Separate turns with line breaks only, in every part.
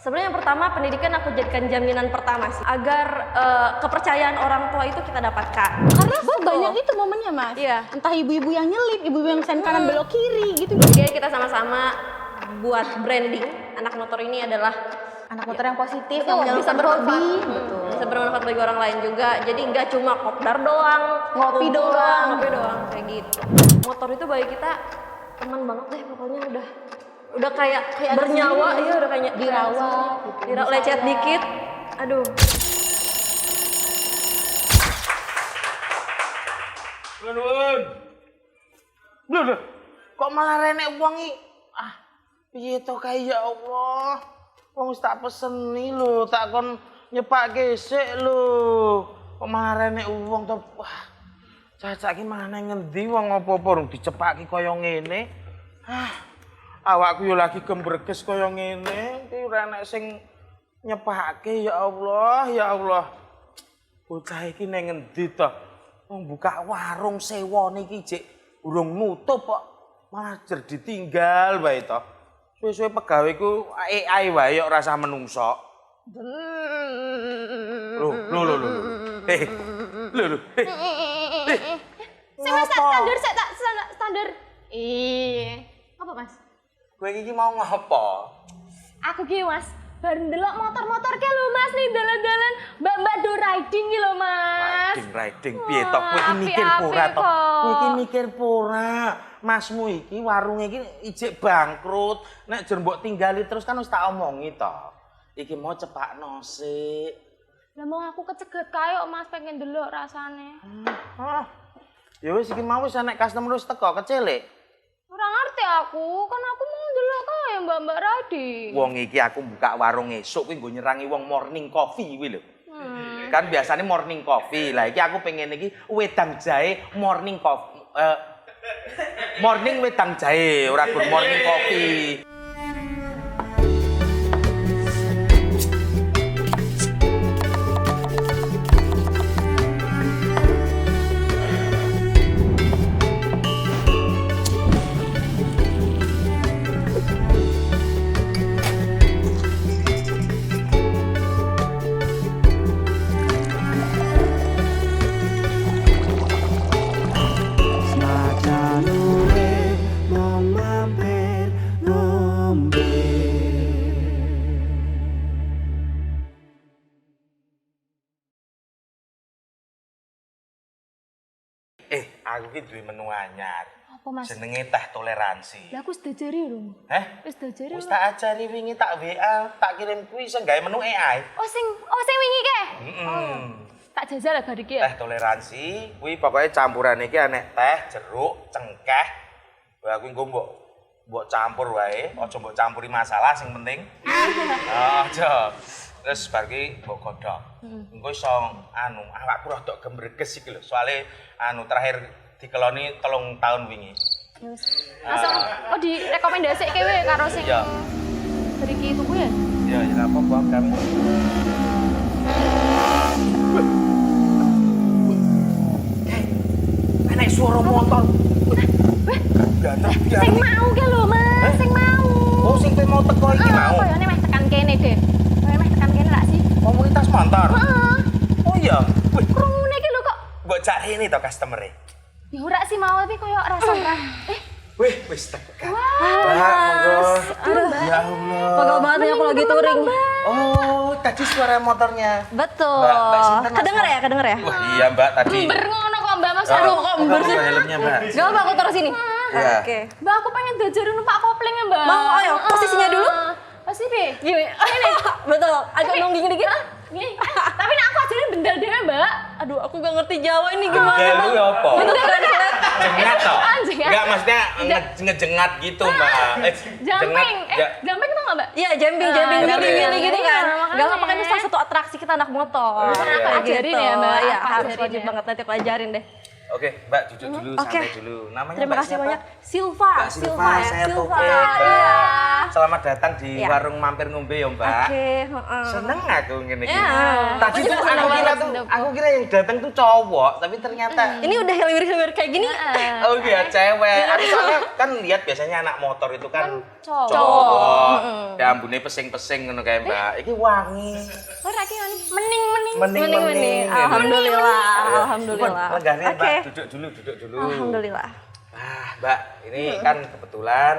Sebenarnya yang pertama pendidikan aku jadikan jaminan pertama sih agar kepercayaan orang tua itu kita dapatkan.
Karena banyak itu momennya Mas.
Iya.
Entah ibu-ibu yang nyelip, ibu-ibu yang sen kanan belok kiri gitu.
Jadi kita sama-sama buat branding anak motor ini adalah
Anak motor yang positif,
betul,
yang
bisa
bermanfaat.
bermanfaat, bisa bermanfaat bagi orang lain juga. Jadi nggak cuma kopdar doang,
Ngopi doang.
ngopi doang kayak gitu. Motor itu bagi kita teman banget deh, pokoknya udah kayak bernyawa, iya udah kayak
Dirawat, gitu.
lecet dikit, aduh.
Loh, kok malah renek uang iki? Ah, piye to kae ya Allah. Wong wis tak peseni lho, tak kon nyepake sik lho. Kok malah renek uang to? Wah. Cacak iki maneh ngendi wong apa-apa rung dicepaki kaya ngene. Ah. Awakku yo lagi gembreges kaya ngene, iki ora enek sing nyepake ya Allah, ya Allah. Bocah iki nang ngendi to? Wong buka warung sewone iki jek urung nutup kok malah jer ditinggal wae to. Suwe-suwe pegaweku AI wae kok rasa menungso. Loh.
Sing Mas tak standar. Apa Mas?
Kowe iki mau ngopo?
Aku ki Mas, bar ndelok motor-motor ke lho Mas nih dalan-dalan mbak-mbak do riding ki lho Mas.
Riding piye to? Kowe iki mikir pura to? Kowe iki mikir pura. Masmu iki warung iki ijek bangkrut. Nek jer mbok tinggali terus kan wis tak omongi to. Iki mau cepakno sik.
Lah mau aku keceget kae kok Mas pengen ndelok rasane.
Ya wis iki mau wis nek customer wis teko kecilik.
Ora ngerti aku, kan aku mau ndelok kae mbak-mbak riding.
Wong iki aku buka warung esuk kuwi nggo nyerangi wong morning coffee kuwi lho. Kan biasanya morning coffee. Lah iki aku pengen iki wedang jahe morning coffee. Morning wedang jahe, ora good morning coffee. Aku ki duwe menu anyar.
Apa Mas?
Jenenge teh toleransi.
Lah aku wis diajari lho. Wis diajari.
Wis tak ajari wingi tak WA, tak kirim kuwi sing gawe menu AI.
Oh sing wingi ke? Tak jajal lah bar iki ya.
Teh toleransi kuwi pokoke campuran iki enek teh, jeruk, cengkeh. Wah kuwi engko mbok campur wae, aja mbok campuri masalah sing penting. Aja. Terus bar ki mbok godhog. Engko iso awakku rada gembreges iki lho. Soale terakhir dikeloni 3 tahun wingi.
Langsung direkomendasike wae karo sing mriki tuku ya.
Ya apa kami. Enek suara motor.
Sing mau ke lho Mas, sing mau.
Oh sing mau teko iki mau.
Koyone meh tekan kene deh. Koyone meh tekan kene lak sih.
Komunitas motor.
Heeh.
Oh iya.
Krungune iki lho kok.
Mbok cak rene to customer-e.
Ya ora sih mau tapi koyo rasa ora.
Wih, wis tekan.
Mas,
Ya Allah.
pegel banget nih aku lagi touring.
Oh, tadi suara motornya.
Betul.
Mbak sinten, Mas?
Kedenger ya?
Wah, iya Mbak tadi.
Ember ngono kok Mbak Mas.
Aduh, kok ember sih?
Helmnya Mbak.
Gak apa aku taruh sini.
Iya.
Oke.
Mbak aku pengen diajarin numpak kopling ya Mbak.
Mau, ayo, posisinya dulu.
Pasti be.
Gini. Betul. Agak nungging dikit.
Gini. Tapi nek aku ajarin bendel dhewe Mbak.
Aduh, aku gak ngerti Jawa ini gimana.
Bendel
Bang.
kuwi apa? Jengat toh?
Jengat.
Enggak, maksudnya ngejengat gitu, Mbak.
Jumping.
Ya.
Jumping itu enggak Mbak?
Iya, jumping gini gitu kan.
Iya, makanya.
Gak apa-apa kan itu salah satu atraksi kita anak motor.
Iya, iya.
Aku ajarin ya, Mbak.
Iya,
Aku
harus
ajarin
wajib
ya.
banget nanti aku ajarin deh.
Oke, Mbak duduk dulu,
Oke.
santai dulu. Namanya
Terima
Mbak
kasih
siapa?
banyak. Silva.
Mbak Silva,
ya?
saya
Silva.
Topik, Mbak.
Iya.
Selamat datang di
Iya.
warung mampir ngombe ya, Mbak.
Oke, heeh.
Seneng aku ngene iki.
Iya.
Tadi
Aku
tuh
juga seneng
aku kira yang datang tuh cowok, tapi ternyata
Ini udah hilwir-hilwir kayak gini.
oh iya cewek. Aku soalnya kan lihat biasanya anak motor itu kan
cowok.
cowok. Ya ambune pesing-pesing ngono kayak Mbak. Iki wangi.
Ora ki mening-mening.
Mening-mening.
Alhamdulillah.
Ya.
Alhamdulillah.
Lenggahnya
Oke.
Mbak, duduk dulu.
Alhamdulillah.
Ah, Mbak, ini kan kebetulan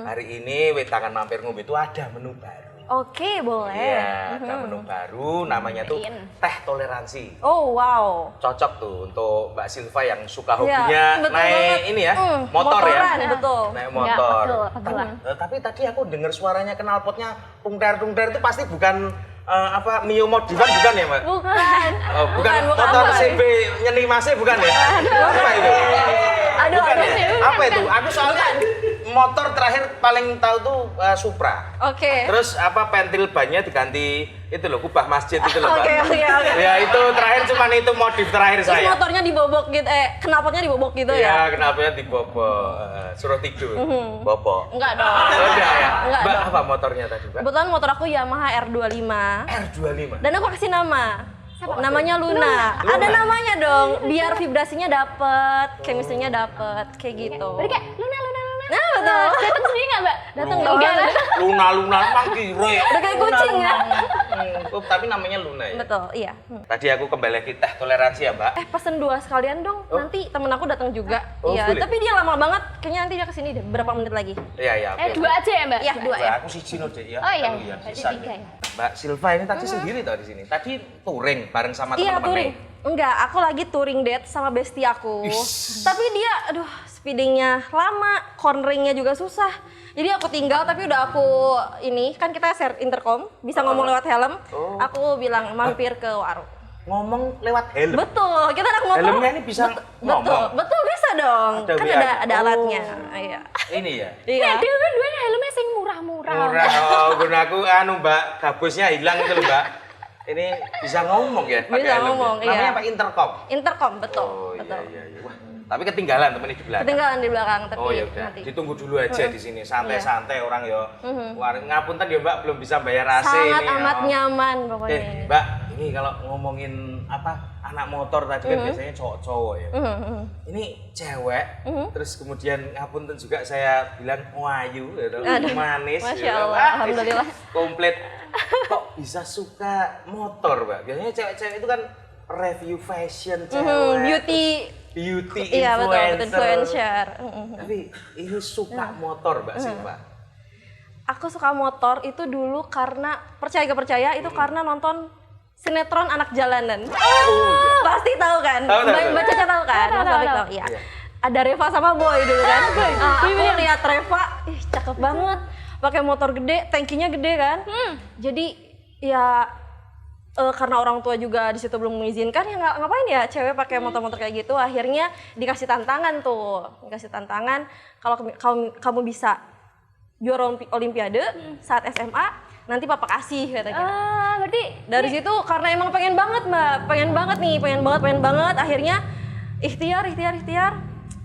hari ini Wetangan Mampir Ngombe itu ada menu baru.
Oke, boleh.
Iya, ada menu baru namanya tuh teh toleransi.
Oh, wow.
Cocok tuh untuk Mbak Silva yang suka
Iya,
hobinya
betul
naik
banget.
ini ya, motor ya.
Motoran, betul.
Naik
Ya,
motor.
pegel.
Tapi tadi aku dengar suaranya knalpotnya tungder-tungder itu pasti bukan apa Mio Modifan bukan ya, Mbak?
Bukan.
Oh, bukan motor CB nyeni masih bukan ya? Apa itu?
Aduh,
Bukan
aduh.
ya? Apa itu? Aku soalnya motor terakhir paling tahu tuh Supra.
Oke.
Terus apa pentil bannya diganti itu loh kubah masjid itu loh, Mbak.
Oke.
Ya itu terakhir cuman itu modif terakhir
Terus
saya.
motornya dibobok gitu, knalpotnya dibobok gitu ya?
Iya, kenapa dibobok? Suruh tidur. Bobok.
Enggak dong.
Oh, udah ya.
Enggak
Mbak,
dong.
apa motornya tadi, Mbak?
Kebetulan motor aku Yamaha R25.
R25.
Dan aku kasih nama. Namanya Luna. Ada namanya dong, biar vibrasinya dapet, chemistry-nya dapet, kayak gitu.
Berarti kayak Luna.
Nah, betul.
Datang sendiri nggak Mbak? Datang
Luna.
enggak kan?
Luna emang kire.
Udah kayak kucing ya?
Tapi namanya Luna ya.
Betul, iya.
Tadi aku kembali lagi teh toleransi ya, Mbak.
Pesen 2 sekalian dong.
Oh.
Nanti temen aku datang juga.
Oh,
Iya,
boleh.
tapi dia lama banget. Kayaknya nanti dia kesini deh berapa menit lagi.
Iya, oke.
2 aja ya Mbak?
Iya, 2 ya.
Mbak, aku siji no, Dek, ya.
Oh iya,
Kalau ya,
berarti
bisa.
3 ya.
Mbak Silva ini tadi sendiri tau di sini. Tadi touring bareng sama
Iya,
teman-teman.
touring. Enggak, aku lagi touring date sama bestie aku.
Ish.
Tapi dia, aduh, speedingnya lama, corneringnya juga susah. Jadi aku tinggal, tapi udah aku ini, kan kita share intercom, bisa ngomong lewat helm.
Oh.
Aku bilang mampir ke warung.
Ngomong lewat helm.
Betul, kita anak motor.
Helmnya ini bisa ngomong?
Betul bisa dong.
Ada
Kan
WA.
ada
Oh.
alatnya. Iya.
Ini ya.
Iya.
Dia kan dua helmnya sing murah-murah.
Murah, oh, gunaku anu Mbak, gabusnya hilang itu loh Mbak. Ini bisa ngomong ya pakai
Bisa
helm ya?
ngomong, iya.
Namanya apa intercom?
Intercom, betul.
Oh
betul.
iya. Wah, tapi ketinggalan temen di belakang.
Ketinggalan di belakang, tapi
Oh ya udah,
nanti.
ditunggu dulu aja di sini, santai-santai orang ya. Ngapunten ya Mbak, belum bisa bayar AC
Sangat
ini.
amat
Oh.
nyaman pokoknya ini.
Mbak, ini kalau ngomongin apa anak motor tadi kan biasanya cowok-cowok ya. Ini cewek, terus kemudian ngapunten juga saya bilang wayu, gitu, manis.
Masya
gitu.
Allah,
Wah,
alhamdulillah.
Komplit. Kok bisa suka motor, Mbak? Biasanya cewek-cewek itu kan review fashion cewek. Beauty
Iya betul,
influencer.
influencer.
Tapi ini suka motor, Mbak Silva.
Aku suka motor itu dulu karena percaya gak percaya itu karena nonton sinetron anak jalanan. Pasti tahu kan?
Tahu.
Mbak Caca tahu kan? Mas Taufik tahu. Iya. Ada Reva sama Boy dulu kan. Aku lihat Reva, ih cakep banget. Pakai motor gede, tankinya gede kan. Jadi ya karena orang tua juga di situ belum mengizinkan ya ngapain ya cewek pakai motor-motor kayak gitu. Akhirnya dikasih tantangan tuh, kalau kamu bisa juara olimpiade saat SMA nanti papa kasih katanya.
Berarti
Dari situ karena emang pengen banget Mbak, pengen banget akhirnya ikhtiar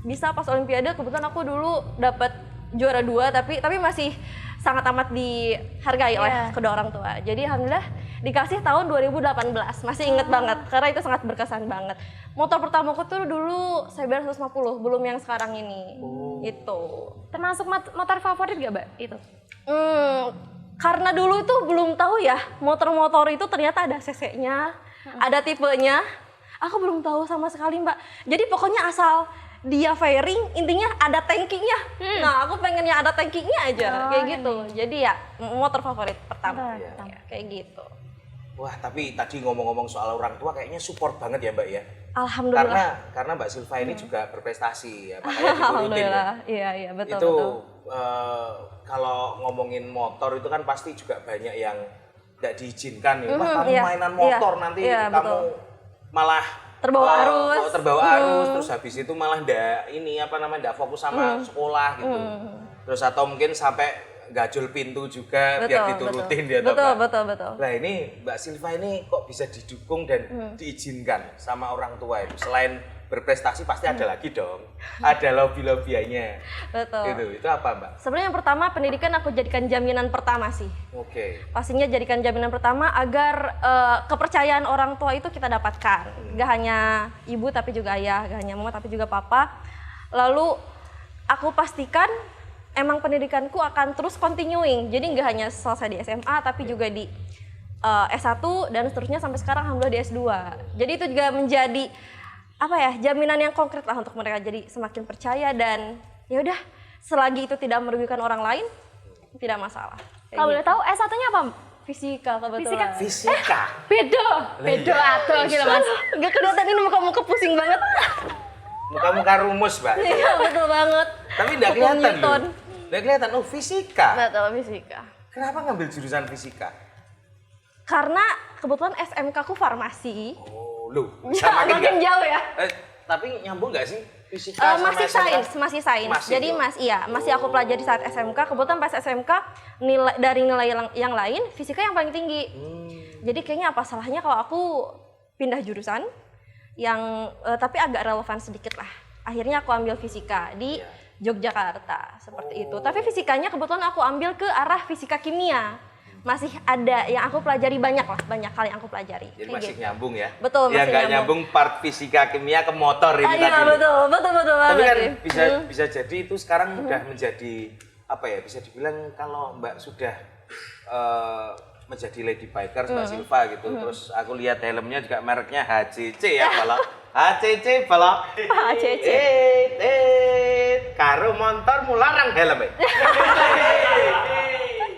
bisa pas olimpiade. Kebetulan aku dulu dapat juara 2 tapi masih sangat amat dihargai oleh kedua orang tua. Jadi alhamdulillah dikasih tahun 2018, masih inget banget karena itu sangat berkesan banget. Motor pertamaku tuh dulu CBR 150, belum yang sekarang ini. Itu.
termasuk motor favorit gak Mbak itu?
Karena dulu itu belum tahu ya, motor-motor itu ternyata ada cc-nya, ada tipenya. Aku belum tahu sama sekali Mbak. Jadi pokoknya asal dia fairing, intinya ada tankinya. Nah aku pengennya ada tankinya aja, kayak gitu. Jadi ya motor favorit pertama, ya, kayak gitu.
Wah, tapi tadi ngomong-ngomong soal orang tua kayaknya support banget ya Mbak ya.
Alhamdulillah.
Karena Mbak Silva ini juga berprestasi ya, makanya diturutin ya.
Alhamdulillah, iya betul.
Itu
betul.
Kalau ngomongin motor itu kan pasti juga banyak yang tidak diizinkan ya. Wah, kamu
iya,
mainan motor
iya,
nanti
iya,
kamu
betul.
malah
Terbawa arus.
terbawa arus, terus habis itu malah ndak fokus sama sekolah gitu. Terus atau mungkin sampai gajul pintu juga biar diturutin dia.
Betul.
Nah ini Mbak Silva ini kok bisa didukung dan diizinkan sama orang tua itu selain berprestasi pasti ada lagi dong. Ada lobby-lobbyannya.
Betul.
Itu apa, Mbak?
Sebenarnya yang pertama pendidikan aku jadikan jaminan pertama sih.
Oke.
Pastinya jadikan jaminan pertama agar kepercayaan orang tua itu kita dapatkan. Gak hanya ibu tapi juga ayah, gak hanya mama tapi juga papa. Lalu aku pastikan emang pendidikanku akan terus continuing. Jadi gak hanya selesai di SMA tapi juga di S1 dan seterusnya sampai sekarang alhamdulillah di S2. Jadi itu juga menjadi jaminan yang konkret lah untuk mereka, jadi semakin percaya dan ya udah selagi itu tidak merugikan orang lain tidak masalah.
Kalau boleh tahu S1-nya apa?
Fisika kebetulan.
Fisika.
Beda atau gitu Mas.
Gak kelihatan ini muka-muka pusing banget.
Muka-muka rumus, Mbak.
Iya betul banget.
Tapi enggak kelihatan loh. Enggak kelihatan. Oh, fisika.
Betul, fisika.
Kenapa ngambil jurusan fisika?
Karena kebetulan SMK ku farmasi.
Oh, loh.
Makin jauh ya.
Tapi nyambung nggak sih fisika sama
masih
SMK?
masih sains. Jadi
loh.
masih aku pelajari saat SMK. Kebetulan pas SMK dari nilai yang lain fisika yang paling tinggi. Jadi kayaknya apa salahnya kalau aku pindah jurusan yang tapi agak relevan sedikit lah. Akhirnya aku ambil fisika di Yogyakarta seperti itu. Tapi fisikanya kebetulan aku ambil ke arah fisika kimia. Masih ada yang aku pelajari banyak hal yang aku pelajari.
Jadi masih nyambung ya?
Betul,
ya,
masih
nggak
nyambung
part fisika kimia ke motor ini tadi.
Iya betul
Tapi kan
banget.
bisa jadi itu sekarang udah menjadi bisa dibilang kalau Mbak sudah menjadi lady bikers Mbak Silva gitu. Terus aku lihat helmnya juga mereknya HCC ya balok. HCC balok.
HCC.
Karo motor mularang helmnya.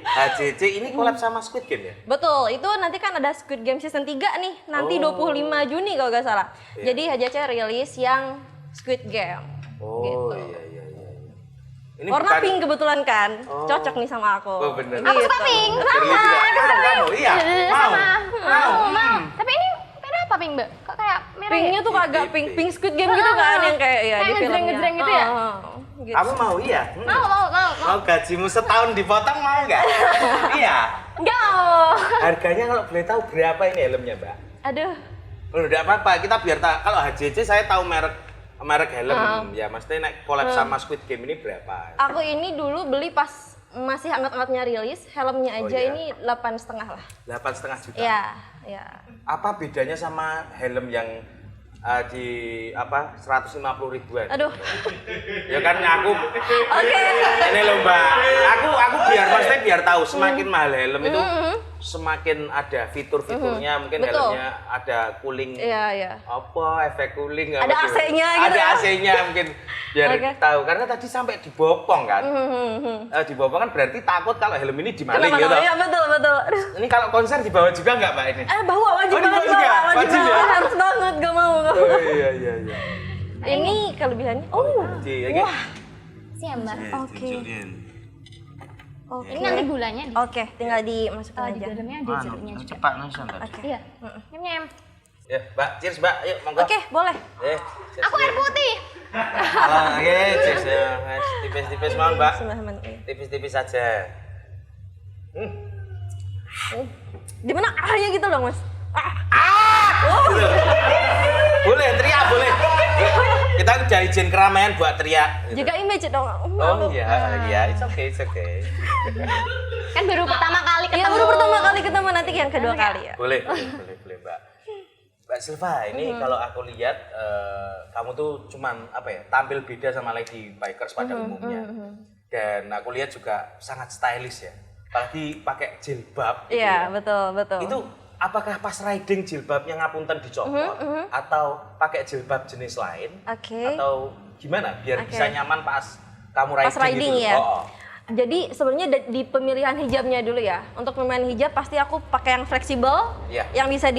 HCC ini collab sama Squid Game ya?
Betul, itu nanti kan ada Squid Game season 3 nih, nanti 25 Juni kalau nggak salah. Jadi HCC rilis yang Squid Game. Gitu.
Iya. Ini
warna
bukan...
pink kebetulan kan, cocok nih sama aku.
Oh bener.
Aku suka pink.
Kamu iya.
Mau. Tapi ini merah apa pink, Mbak? Kok kayak merah
Pinknya tuh agak pink Squid Game gitu kan, yang kayak ya di filmnya.
ngejreng gitu ya?
Gitu.
Kamu mau iya?
Mau.
Mau gajimu setahun dipotong mau nggak? Iya.
Enggak.
Harganya kalau boleh tahu berapa ini helmnya, Mbak?
Aduh.
Udah apa-apa, kita biar kalau HCC saya tahu merek helm. Ya, maksudnya naik collab sama Squid Game ini berapa?
Aku ini dulu beli pas masih hangat-hangatnya rilis, helmnya aja ini 8,5 lah.
8,5 juta.
Iya.
Apa bedanya sama helm yang di 150 ribuan?
Aduh.
Ya kan aku.
Oke.
Ini loh Mbak. Aku biar tahu semakin mahal helm itu semakin ada fitur-fiturnya, mungkin
Betul.
helmnya ada cooling.
Iya.
Apa efek cooling
Ada AC-nya gitu.
Ada AC-nya mungkin biar tahu karena tadi sampai dibopong kan. Dibopong kan berarti takut kalau helm ini dimaling gitu.
Iya, betul. Aduh.
Ini kalau konser dibawa juga nggak Mbak ini?
Bawa wajib banget
juga? Wajib ya?
Harus banget, gak mau.
Oh iya.
Ini kelebihannya.
Wah.
Siap, Mbak.
Oke.
Ini nanti gulanya di
Oke, tinggal dimasukin
di
aja.
dalamnya ada jeruknya juga.
Cepat langsung tadi.
Oke.
Iya. Nyem.
Ya, Mbak, cheers Mbak. Yuk, monggo.
Oke, boleh.
Cheers.
Aku air putih.
Halo, cheers ya. Tipis-tipis mau Mbak.
Bismillahirrahmanirrahim.
Tipis-tipis saja.
Di mana ahnya gitu loh, Mas?
Boleh teriak, boleh. Kita udah izin keramaian buat teriak.
Jaga image dong.
Oh iya, it's okay.
Kan baru pertama kali ketemu.
Iya, baru pertama kali ketemu, nanti yang kedua kali ya.
Boleh Mbak. Mbak Silva, ini kalau aku lihat kamu tuh cuman tampil beda sama lady bikers pada umumnya. Dan aku lihat juga sangat stylish ya. Apalagi pakai jilbab gitu
Iya,
ya.
betul.
Itu apakah pas riding jilbabnya ngapunten dicopot atau pakai jilbab jenis lain?
Oke.
Atau gimana biar bisa nyaman pas kamu riding,
Pas riding
gitu?
ya.
Oh.
Jadi sebenarnya di pemilihan hijabnya dulu ya. Untuk pemilihan hijab pasti aku pakai yang fleksibel,
Iya.
yang bisa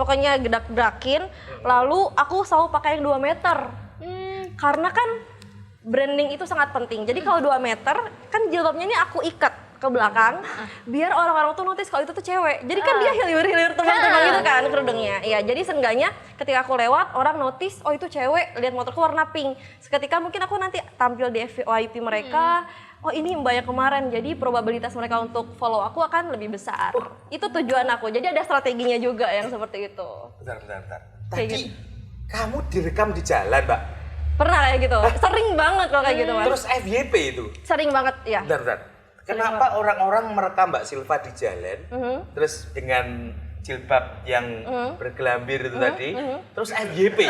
pokoknya gedak-gedakin. Lalu aku selalu pakai yang 2 meter. Karena kan branding itu sangat penting. Jadi kalau 2 meter kan jilbabnya ini aku ikat ke belakang biar orang-orang tuh notice kalau itu tuh cewek. Jadi kan dia hilir-hilir teman-teman gitu kan kerudungnya. Iya, jadi seenggaknya ketika aku lewat orang notice oh itu cewek, lihat motorku warna pink. Seketika mungkin aku nanti tampil di FYP mereka, oh ini Mbak yang kemarin. Jadi probabilitas mereka untuk follow aku akan lebih besar. Itu tujuan aku. Jadi ada strateginya juga yang seperti itu.
Bentar.
Kayak
Tadi
gitu.
kamu direkam di jalan, Mbak.
Pernah kayak gitu. Sering banget kalau kayak gitu, Mas.
Terus FYP itu.
Sering banget, ya.
Bentar. Kenapa orang-orang merekam Mbak Silva di jalan, terus dengan jilbab yang bergelambir itu tadi, terus FYP?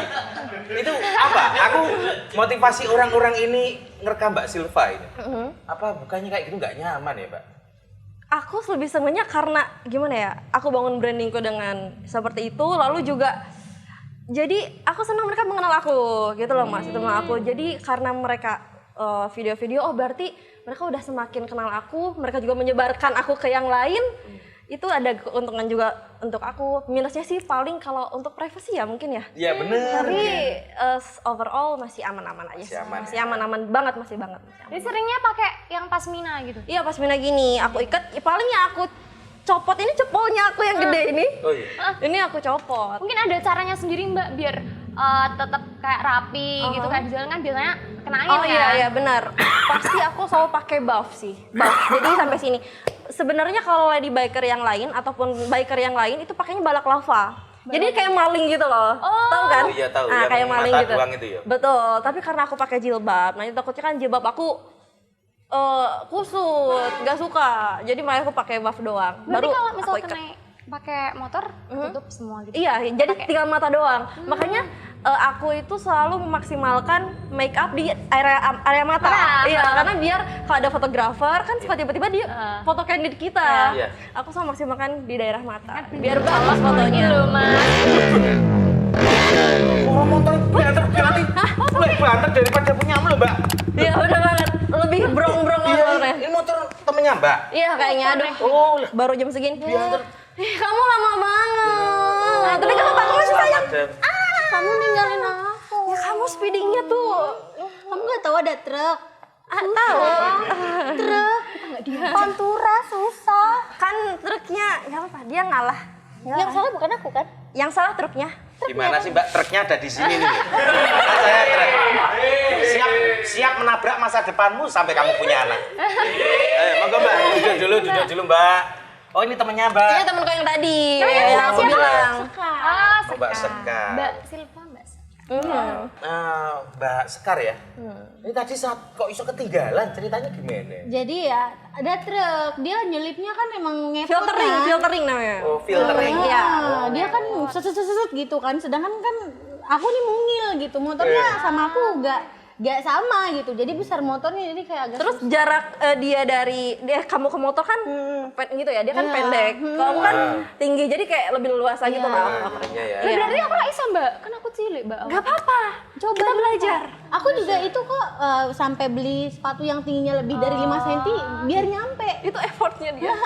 Itu apa? Aku motivasi orang-orang ini ngerekam Mbak Silva ini. Apa bukannya kayak gitu nggak nyaman ya, Mbak?
Aku lebih senengnya karena gimana ya? Aku bangun brandingku dengan seperti itu, lalu juga jadi aku senang mereka mengenal aku, gitu loh Mas. Itu mengenal aku. Jadi karena mereka video-video, oh berarti mereka udah semakin kenal aku, mereka juga menyebarkan aku ke yang lain. Itu ada keuntungan juga untuk aku. Minusnya sih paling kalau untuk privacy ya mungkin ya.
Iya bener.
Tapi overall masih aman-aman aja sih. Masih aman-aman banget, masih banget.
Jadi seringnya pakai yang pasmina gitu.
Iya pas mina gini, aku ikat, paling ya aku copot ini cepolnya aku yang gede ini.
Oh iya.
Ini aku copot.
Mungkin ada caranya sendiri Mbak biar tetap kayak rapi gitu kayak di jalan kan biasanya kena angin
Oh
kan.
iya benar. Pasti aku selalu pakai buff sih. Buff. Jadi sampai sini. Sebenarnya kalau lady biker yang lain ataupun biker yang lain itu pakainya balak lava. Jadi kayak maling gitu loh. Tahu kan?
Oh iya tahu.
Nah,
Yang
kayak maling
mata
gitu.
doang itu ya.
Betul. Tapi karena aku pakai jilbab, nah itu takutnya kan jilbab aku kusut, nggak suka. Jadi makanya aku pakai buff doang.
Berarti kalau
aku
misal
ikat.
kena pakai motor tutup semua gitu.
Iya, jadi tinggal mata doang. Makanya aku itu selalu memaksimalkan make up di area mata. Iya, karena biar kalau ada fotografer kan suka tiba-tiba dia foto candid kita.
Iya.
Aku selalu maksimalkan di daerah mata. Biar bagus fotonya.
Loh Mas.
Orang motor banter nanti lebih banter daripada punyamu loh, Mbak.
Iya, udah banget. Lebih brong-brong motornya.
Ini motor temennya Mbak.
Iya, kayaknya aduh.
Oh,
Baru jam segini. Kamu lama banget. Tapi kenapa aku masih sayang?
Kamu ninggalin aku.
Ya kamu speedingnya tuh.
Kamu nggak tahu ada truk?
Tahu.
Truk. Pantura susah.
Kan truknya nggak apa-apa, dia ngalah.
Yang salah bukan aku kan?
Yang salah truknya.
Gimana sih Mbak? Truknya ada di sini nih. Kan saya truk. Siap menabrak masa depanmu sampai kamu punya anak. Monggo Mbak, duduk dulu Mbak. Oh ini temennya Mbak.
Ini temenku yang tadi. Yang aku bilang.
Oh, Mbak Sekar.
Mbak Silva, Mbak.
Mbak Sekar ya. Ini tadi saat kok iso ketinggalan, ceritanya gimana?
Jadi ya ada truk. Dia nyelipnya kan emang ngepot kan?
Filtering namanya.
Oh filtering.
Iya.
Dia kan seset gitu kan. Sedangkan kan aku nih mungil gitu. Motornya sama aku gak sama gitu. Jadi besar motornya jadi kayak agak
Terus jarak dia dari kamu ke motor kan gitu ya, dia kan pendek. Kalau aku kan tinggi, jadi kayak lebih luasa gitu lah.
Ya.
Berarti aku nggak bisa Mbak, kan aku cilik Mbak.
Gak apa-apa, coba kita belajar.
Aku juga itu kok sampai beli sepatu yang tingginya lebih dari 5 cm biar nyampe.
Itu effortnya dia.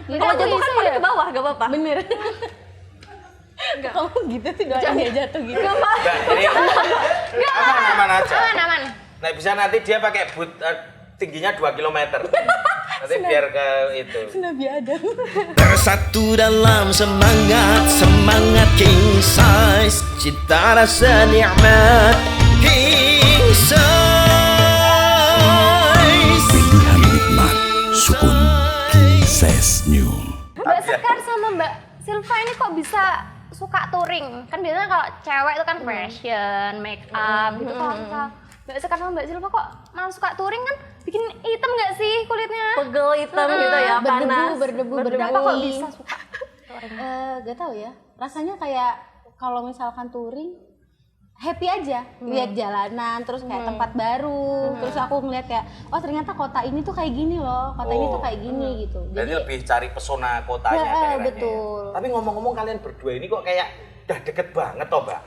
Jadi
Kalau
aku
jatuh kan
bisa
paling
ya.
ke bawah, gak apa-apa.
Bener. Kamu gitu sih doain dia jatuh gitu.
Mbak, ini aman aja.
Aman.
Nah bisa nanti dia pakai boot tingginya 2 km. Nanti biar ke itu.
Nabi Adam.
Bersatu dalam semangat king size, cita rasa nikmat king size. Pilihan nikmat sukun king size new.
Mbak Sekar sama Mbak Silva ini kok bisa suka touring? Kan biasanya kalau cewek itu kan fashion, make up gitu. Kalau misal Mbak Sekar sama Mbak Silva kok malah suka touring kan bikin hitam nggak sih kulitnya?
Pegel hitam gitu ya, panas.
Berdebu,
Kenapa kok bisa suka?
Gak tahu ya. Rasanya kayak kalau misalkan touring happy aja lihat jalanan, terus kayak tempat baru, terus aku ngeliat kayak oh ternyata kota ini tuh kayak gini loh, kota ini tuh kayak gini gitu.
Jadi lebih cari pesona kotanya daerahnya.
betul.
Tapi ngomong-ngomong kalian berdua ini kok kayak udah deket banget toh Mbak?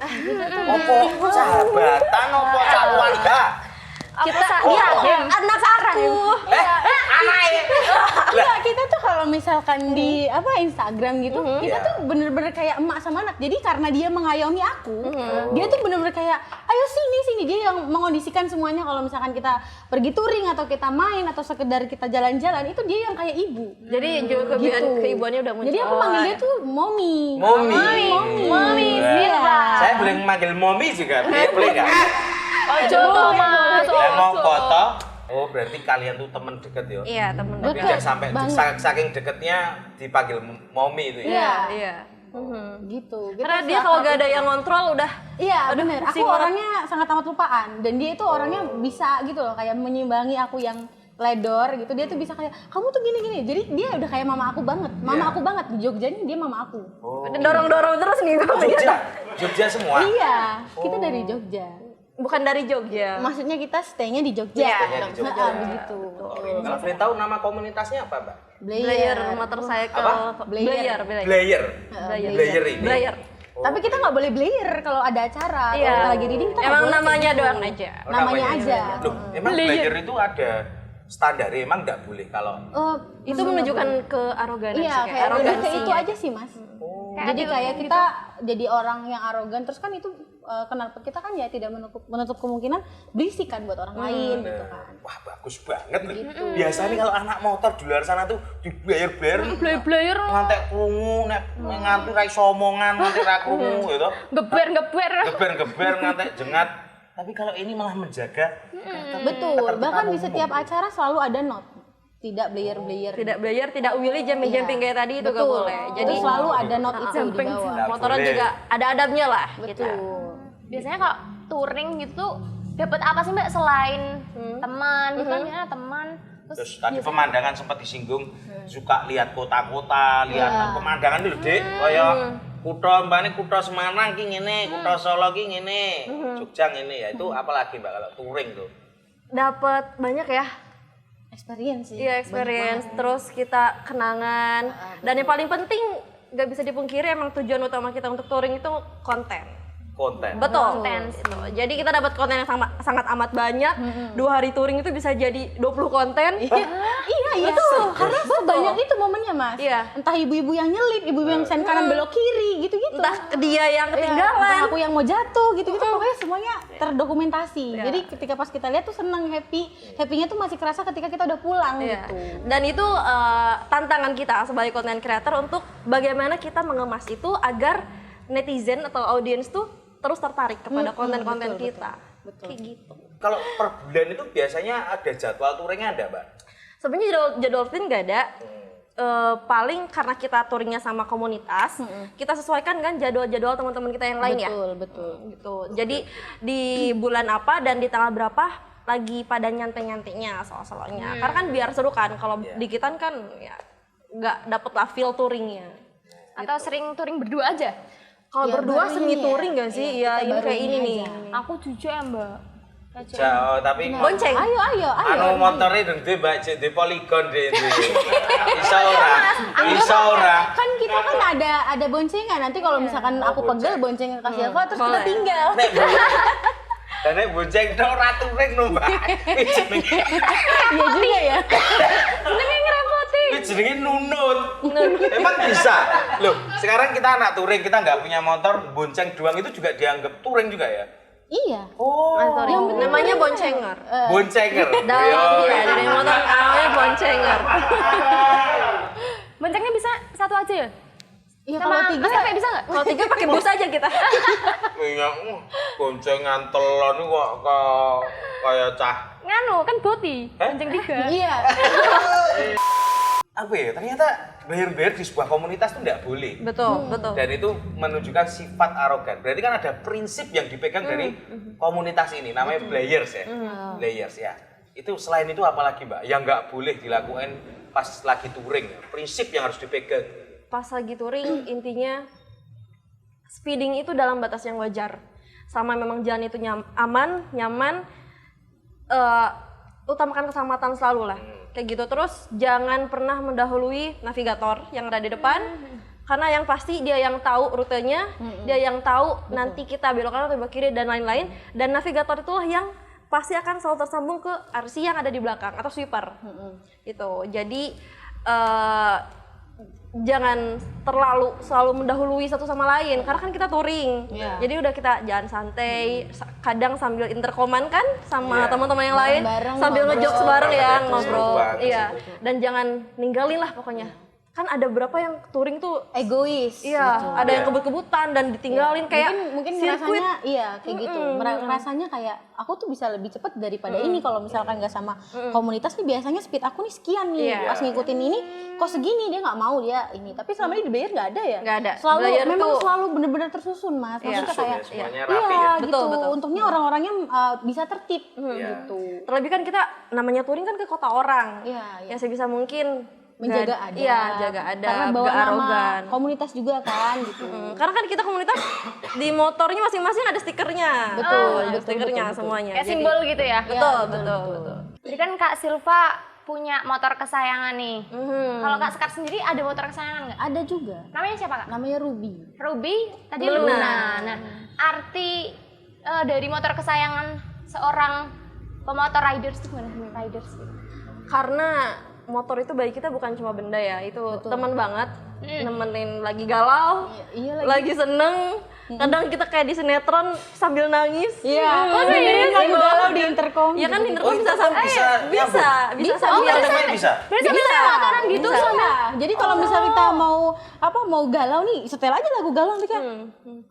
Opo sahabatan, opo keluarga?
Kita anak aku.
Anaknya.
Enggak, kita tuh kalau misalkan di Instagram gitu, kita tuh bener-bener kayak emak sama anak. Jadi karena dia mengayomi aku, dia tuh bener-bener kayak ayo sini. Dia yang mengondisikan semuanya kalau misalkan kita pergi touring atau kita main atau sekedar kita jalan-jalan, itu dia yang kayak ibu.
Jadi juga keibuannya udah muncul.
Jadi aku panggil dia tuh mommy.
Mami
Iya.
Saya boleh manggil mommy juga, boleh nggak?
Ojo Mas.
Saya mau foto. Oh berarti kalian tuh temen deket ya?
Iya, temen.
Tapi
Deket
udah sampai
banget.
saking deketnya dipanggil mommy itu ya?
Iya.
Gitu.
Karena dia kalau gak ada yang ngontrol udah
Iya bener, aku
pusing banget.
orangnya sangat amat lupaan dan dia itu orangnya bisa gitu loh kayak menyimbangi aku yang ledor gitu, dia tuh bisa kayak kamu tuh gini-gini, jadi dia udah kayak mama aku banget, aku banget di Jogja nih dia mama aku.
dorong-dorong terus nih.
Jogja semua.
Iya, kita dari Jogja.
Bukan dari Jogja.
Maksudnya kita stay-nya di Jogja.
Iya,
di Jogja.
Begitu.
Kalau boleh tahu nama komunitasnya apa, Mbak?
Blayer motorcycle.
Apa?
Blayer.
Blayer. Blayer ini.
Blayer.
Tapi kita nggak boleh blayer kalau ada acara,
Iya.
kalau lagi reading kita nggak
Emang
boleh
namanya
kayak gitu.
doang aja.
Oh,
Namanya aja.
Loh, emang Blayer itu ada standar, emang nggak boleh kalau
Itu menunjukkan kearoganan
Iya,
sih,
kayak lebih ke
arogansi.
itu aja sih mas. Jadi kayak kita jadi orang yang arogan, terus kan itu kenapa kita kan ya tidak menutup kemungkinan berisik kan buat orang lain gitu kan.
wah bagus banget loh. Biasanya kalau anak motor di luar sana tuh dibayar-bayar
Blayer
ngantek krungu, nek nganti ra iso omongan, nganti ra krungu gitu.
geber
Geber-geber ngantek jengat. Tapi kalau ini malah menjaga
Betul, bahkan di setiap acara selalu ada note. Tidak blayer-blayer.
Tidak Blayer, tidak Willy jumping-jumping kayak tadi itu gak
Betul.
boleh. Jadi
Itu selalu ada note itu di
Jumping.
bawah.
Nggak
motoran
boleh.
juga ada adabnya lah gitu.
Betul.
biasanya kalau touring gitu dapat apa sih mbak selain teman gitu kan ya teman
Terus tadi pemandangan sempat disinggung, suka lihat kota-kota, lihat pemandangan dulu dek, kayak kutha mbak ini kutha Semarang ki ngene, kutha Solo ki ngene, Jogja ngene ya. Itu apalagi mbak kalau touring tuh?
Dapat banyak ya.
Experience sih.
Iya, experience. Terus kita kenangan. Dan yang paling penting nggak bisa dipungkiri emang tujuan utama kita untuk touring itu konten.
Konten.
Betul. Gitu. Jadi kita dapat konten yang sangat amat banyak. 2 hari touring itu bisa jadi 20 konten.
Iya. Betul. Karena banyak itu momennya mas.
Iya.
Entah ibu-ibu yang nyelip, ibu-ibu yang sen kanan belok kiri, gitu-gitu.
Entah dia yang
Iya,
ketinggalan.
entah aku yang mau jatuh, gitu-gitu. Pokoknya semuanya terdokumentasi. Jadi ketika pas kita lihat tuh seneng, happy-nya tuh masih kerasa ketika kita udah pulang
Iya.
gitu.
Dan itu tantangan kita sebagai content creator untuk bagaimana kita mengemas itu agar netizen atau audiens tuh terus tertarik kepada konten-konten kita.
betul.
Kayak gitu.
Kalau per bulan itu biasanya ada jadwal touringnya ada mbak?
Sebenarnya jadwal rutin nggak ada. Paling karena kita touringnya sama komunitas, kita sesuaikan kan jadwal-jadwal teman-teman kita yang lain ya.
Betul.
Gitu. Jadi di bulan apa dan di tanggal berapa lagi pada nyantai-nyantainya, solo-solonya. Karena kan biar seru kan. Kalau di kita kan ya nggak dapet lah feel touringnya.
atau sering touring berdua aja
Kalau
Ya,
berdua
baru
semi
ini ya.
touring nggak sih?
Iya,
Ya ini
baru
kayak ini
ini
nih.
aja.
aku jujur ya mbak
Jauh, tapi
Bonceng.
Ayo.
anu motornya nanti mbak di poligon deh itu. Bisa orang, bisa orang.
Kan kita kan ada boncengan. Nanti kalau misalkan aku pegel boncengan kasih Eva terus kita
boleh.
tinggal.
Nek dan nek bonceng dong ratu ring no mbak.
Iya juga ya.
senengnya ngerepoti
Ini jenenge nunut. Emang bisa? Loh, sekarang kita anak touring, kita nggak punya motor, bonceng doang itu juga dianggap touring juga ya?
Iya.
Oh,
Namanya boncenger.
boncenger.
Dalam ya, dari motor namanya boncenger.
boncengnya bisa satu aja ya
Iya
sama
kalau tiga
mas sampai bisa nggak
Kalau 3 pakai bus aja kita.
Minyak boncengan telon kok kayak cah.
nganu kan boti bonceng 3
iya.
Apa ya? Ternyata bayar-bayar di sebuah komunitas itu nggak boleh.
Betul.
Dan itu menunjukkan sifat arogan. Berarti kan ada prinsip yang dipegang dari komunitas ini, namanya Blayers ya. Blayers ya. Itu selain itu apa lagi mbak? Yang nggak boleh dilakukan pas lagi touring. Prinsip yang harus dipegang.
Pas lagi touring intinya speeding itu dalam batas yang wajar. Sama memang jalan itu aman, nyaman. Utamakan keselamatan selalu lah. Kayak gitu. Terus jangan pernah mendahului navigator yang ada di depan. Karena yang pasti dia yang tahu rutenya, dia yang tahu nanti kita belok kanan atau belok kiri dan lain-lain. Dan navigator itulah yang pasti akan selalu tersambung ke RC yang ada di belakang atau sweeper. Gitu. Jadi jangan selalu mendahului satu sama lain karena kan kita touring. Jadi udah kita jalan santai, kadang sambil interkoman kan sama teman-teman yang lain,
Bareng-bareng
sambil
ngobrol.
ngejokes bareng ya,
Seru
ngobrol.
banget
Iya.
sih itu.
Dan jangan ninggalin lah pokoknya. kan ada beberapa yang touring tuh
Egois.
iya,
gitu.
ada yang kebut-kebutan dan ditinggalin kayak
mungkin
sirkuit.
rasanya iya kayak gitu. Rasanya kayak aku tuh bisa lebih cepat daripada ini kalau misalkan nggak sama komunitas nih, biasanya speed aku nih sekian nih.
Iya.
Pas ngikutin ini kok segini, dia nggak mau dia ini. Tapi selama ini di Bayer nggak ada ya?
Nggak ada.
Selalu
Bayer
memang
tuh-
selalu bener-bener tersusun Mas.
Iya.
Maksudnya
Susun
kayak
ya, semuanya rapi
iya
ya.
gitu.
Betul, betul.
Untungnya orang-orangnya bisa tertib gitu.
Terlebih kan kita namanya touring kan ke kota orang.
Iya, iya.
Ya sebisa mungkin
Menjaga
nggak-
adab.
Iya, jaga adab,
Karena bawa
nggak
nama
arogan.
komunitas juga kan gitu.
Karena kan kita komunitas di motornya masing-masing ada stikernya.
Betul,
ada
betul,
stikernya
betul.
semuanya.
Kayak
Jadi-
simbol gitu ya.
Betul,
Iya,
betul, betul.
Jadi kan Kak Silva punya motor kesayangan nih.
Mhm.
Kalau Kak Sekar sendiri ada motor kesayangan nggak?
Ada juga.
Namanya siapa Kak?
Namanya Ruby.
Ruby, tadi
Luna.
Luna. Nah, arti dari motor kesayangan seorang pemotor riders itu gimana? Riders gitu.
Karena motor itu bagi kita bukan cuma benda ya, itu teman banget, nemenin lagi galau,
Iya
lagi seneng, kadang kita kayak di sinetron sambil nangis.
Iya. Dengerin lagu galau di intercom.
Ya kan di
gitu.
intercom bisa sampai
bisa
bisa sambil
Teman bisa.
Berarti sambil
Bisa.
motoran gitu
Bisa.
sama.
Jadi kalau misalnya kita mau galau nih, setel aja lagu galau nanti kan.